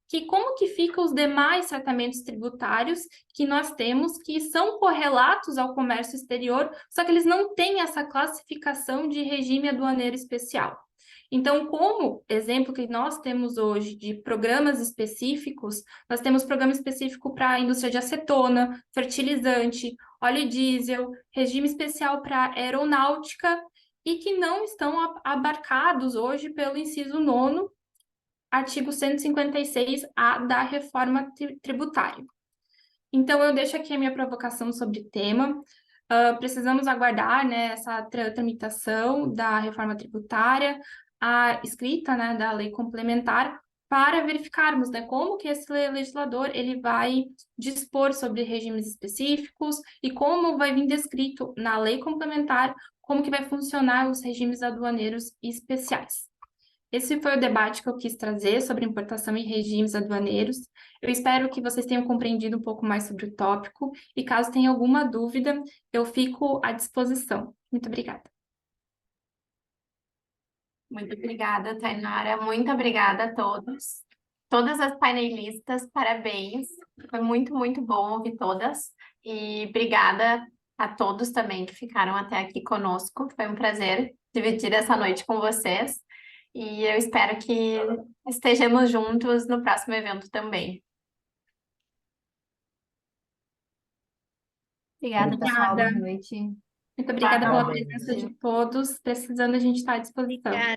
[SPEAKER 8] que como que ficam os demais tratamentos tributários que nós temos, que são correlatos ao comércio exterior, só que eles não têm essa classificação de regime aduaneiro especial. Então, como exemplo que nós temos hoje de programas específicos, nós temos programa específico para a indústria de acetona, fertilizante, óleo diesel, regime especial para aeronáutica e que não estão abarcados hoje pelo inciso 9º, artigo 156-A da reforma tributária. Então, eu deixo aqui a minha provocação sobre o tema. Precisamos aguardar, né, essa tramitação da reforma tributária, a escrita, né, da lei complementar, para verificarmos, né, como que esse legislador ele vai dispor sobre regimes específicos e como vai vir descrito na lei complementar como que vai funcionar os regimes aduaneiros especiais. Esse foi o debate que eu quis trazer sobre importação e regimes aduaneiros. Eu espero que vocês tenham compreendido um pouco mais sobre o tópico e caso tenha alguma dúvida, eu fico à disposição. Muito obrigada.
[SPEAKER 1] Muito obrigada, Tainara. Muito obrigada a todos. Todas as painelistas, parabéns. Foi muito, muito bom ouvir todas. E obrigada a todos também que ficaram até aqui conosco. Foi um prazer dividir essa noite com vocês. E eu espero que estejamos juntos no próximo evento também.
[SPEAKER 3] Obrigada, pessoal. Boa
[SPEAKER 8] Obrigada.
[SPEAKER 3] noite.
[SPEAKER 8] Muito obrigada
[SPEAKER 1] Boa
[SPEAKER 8] pela presença de todos. Precisando, a gente está à disposição.
[SPEAKER 2] Obrigada.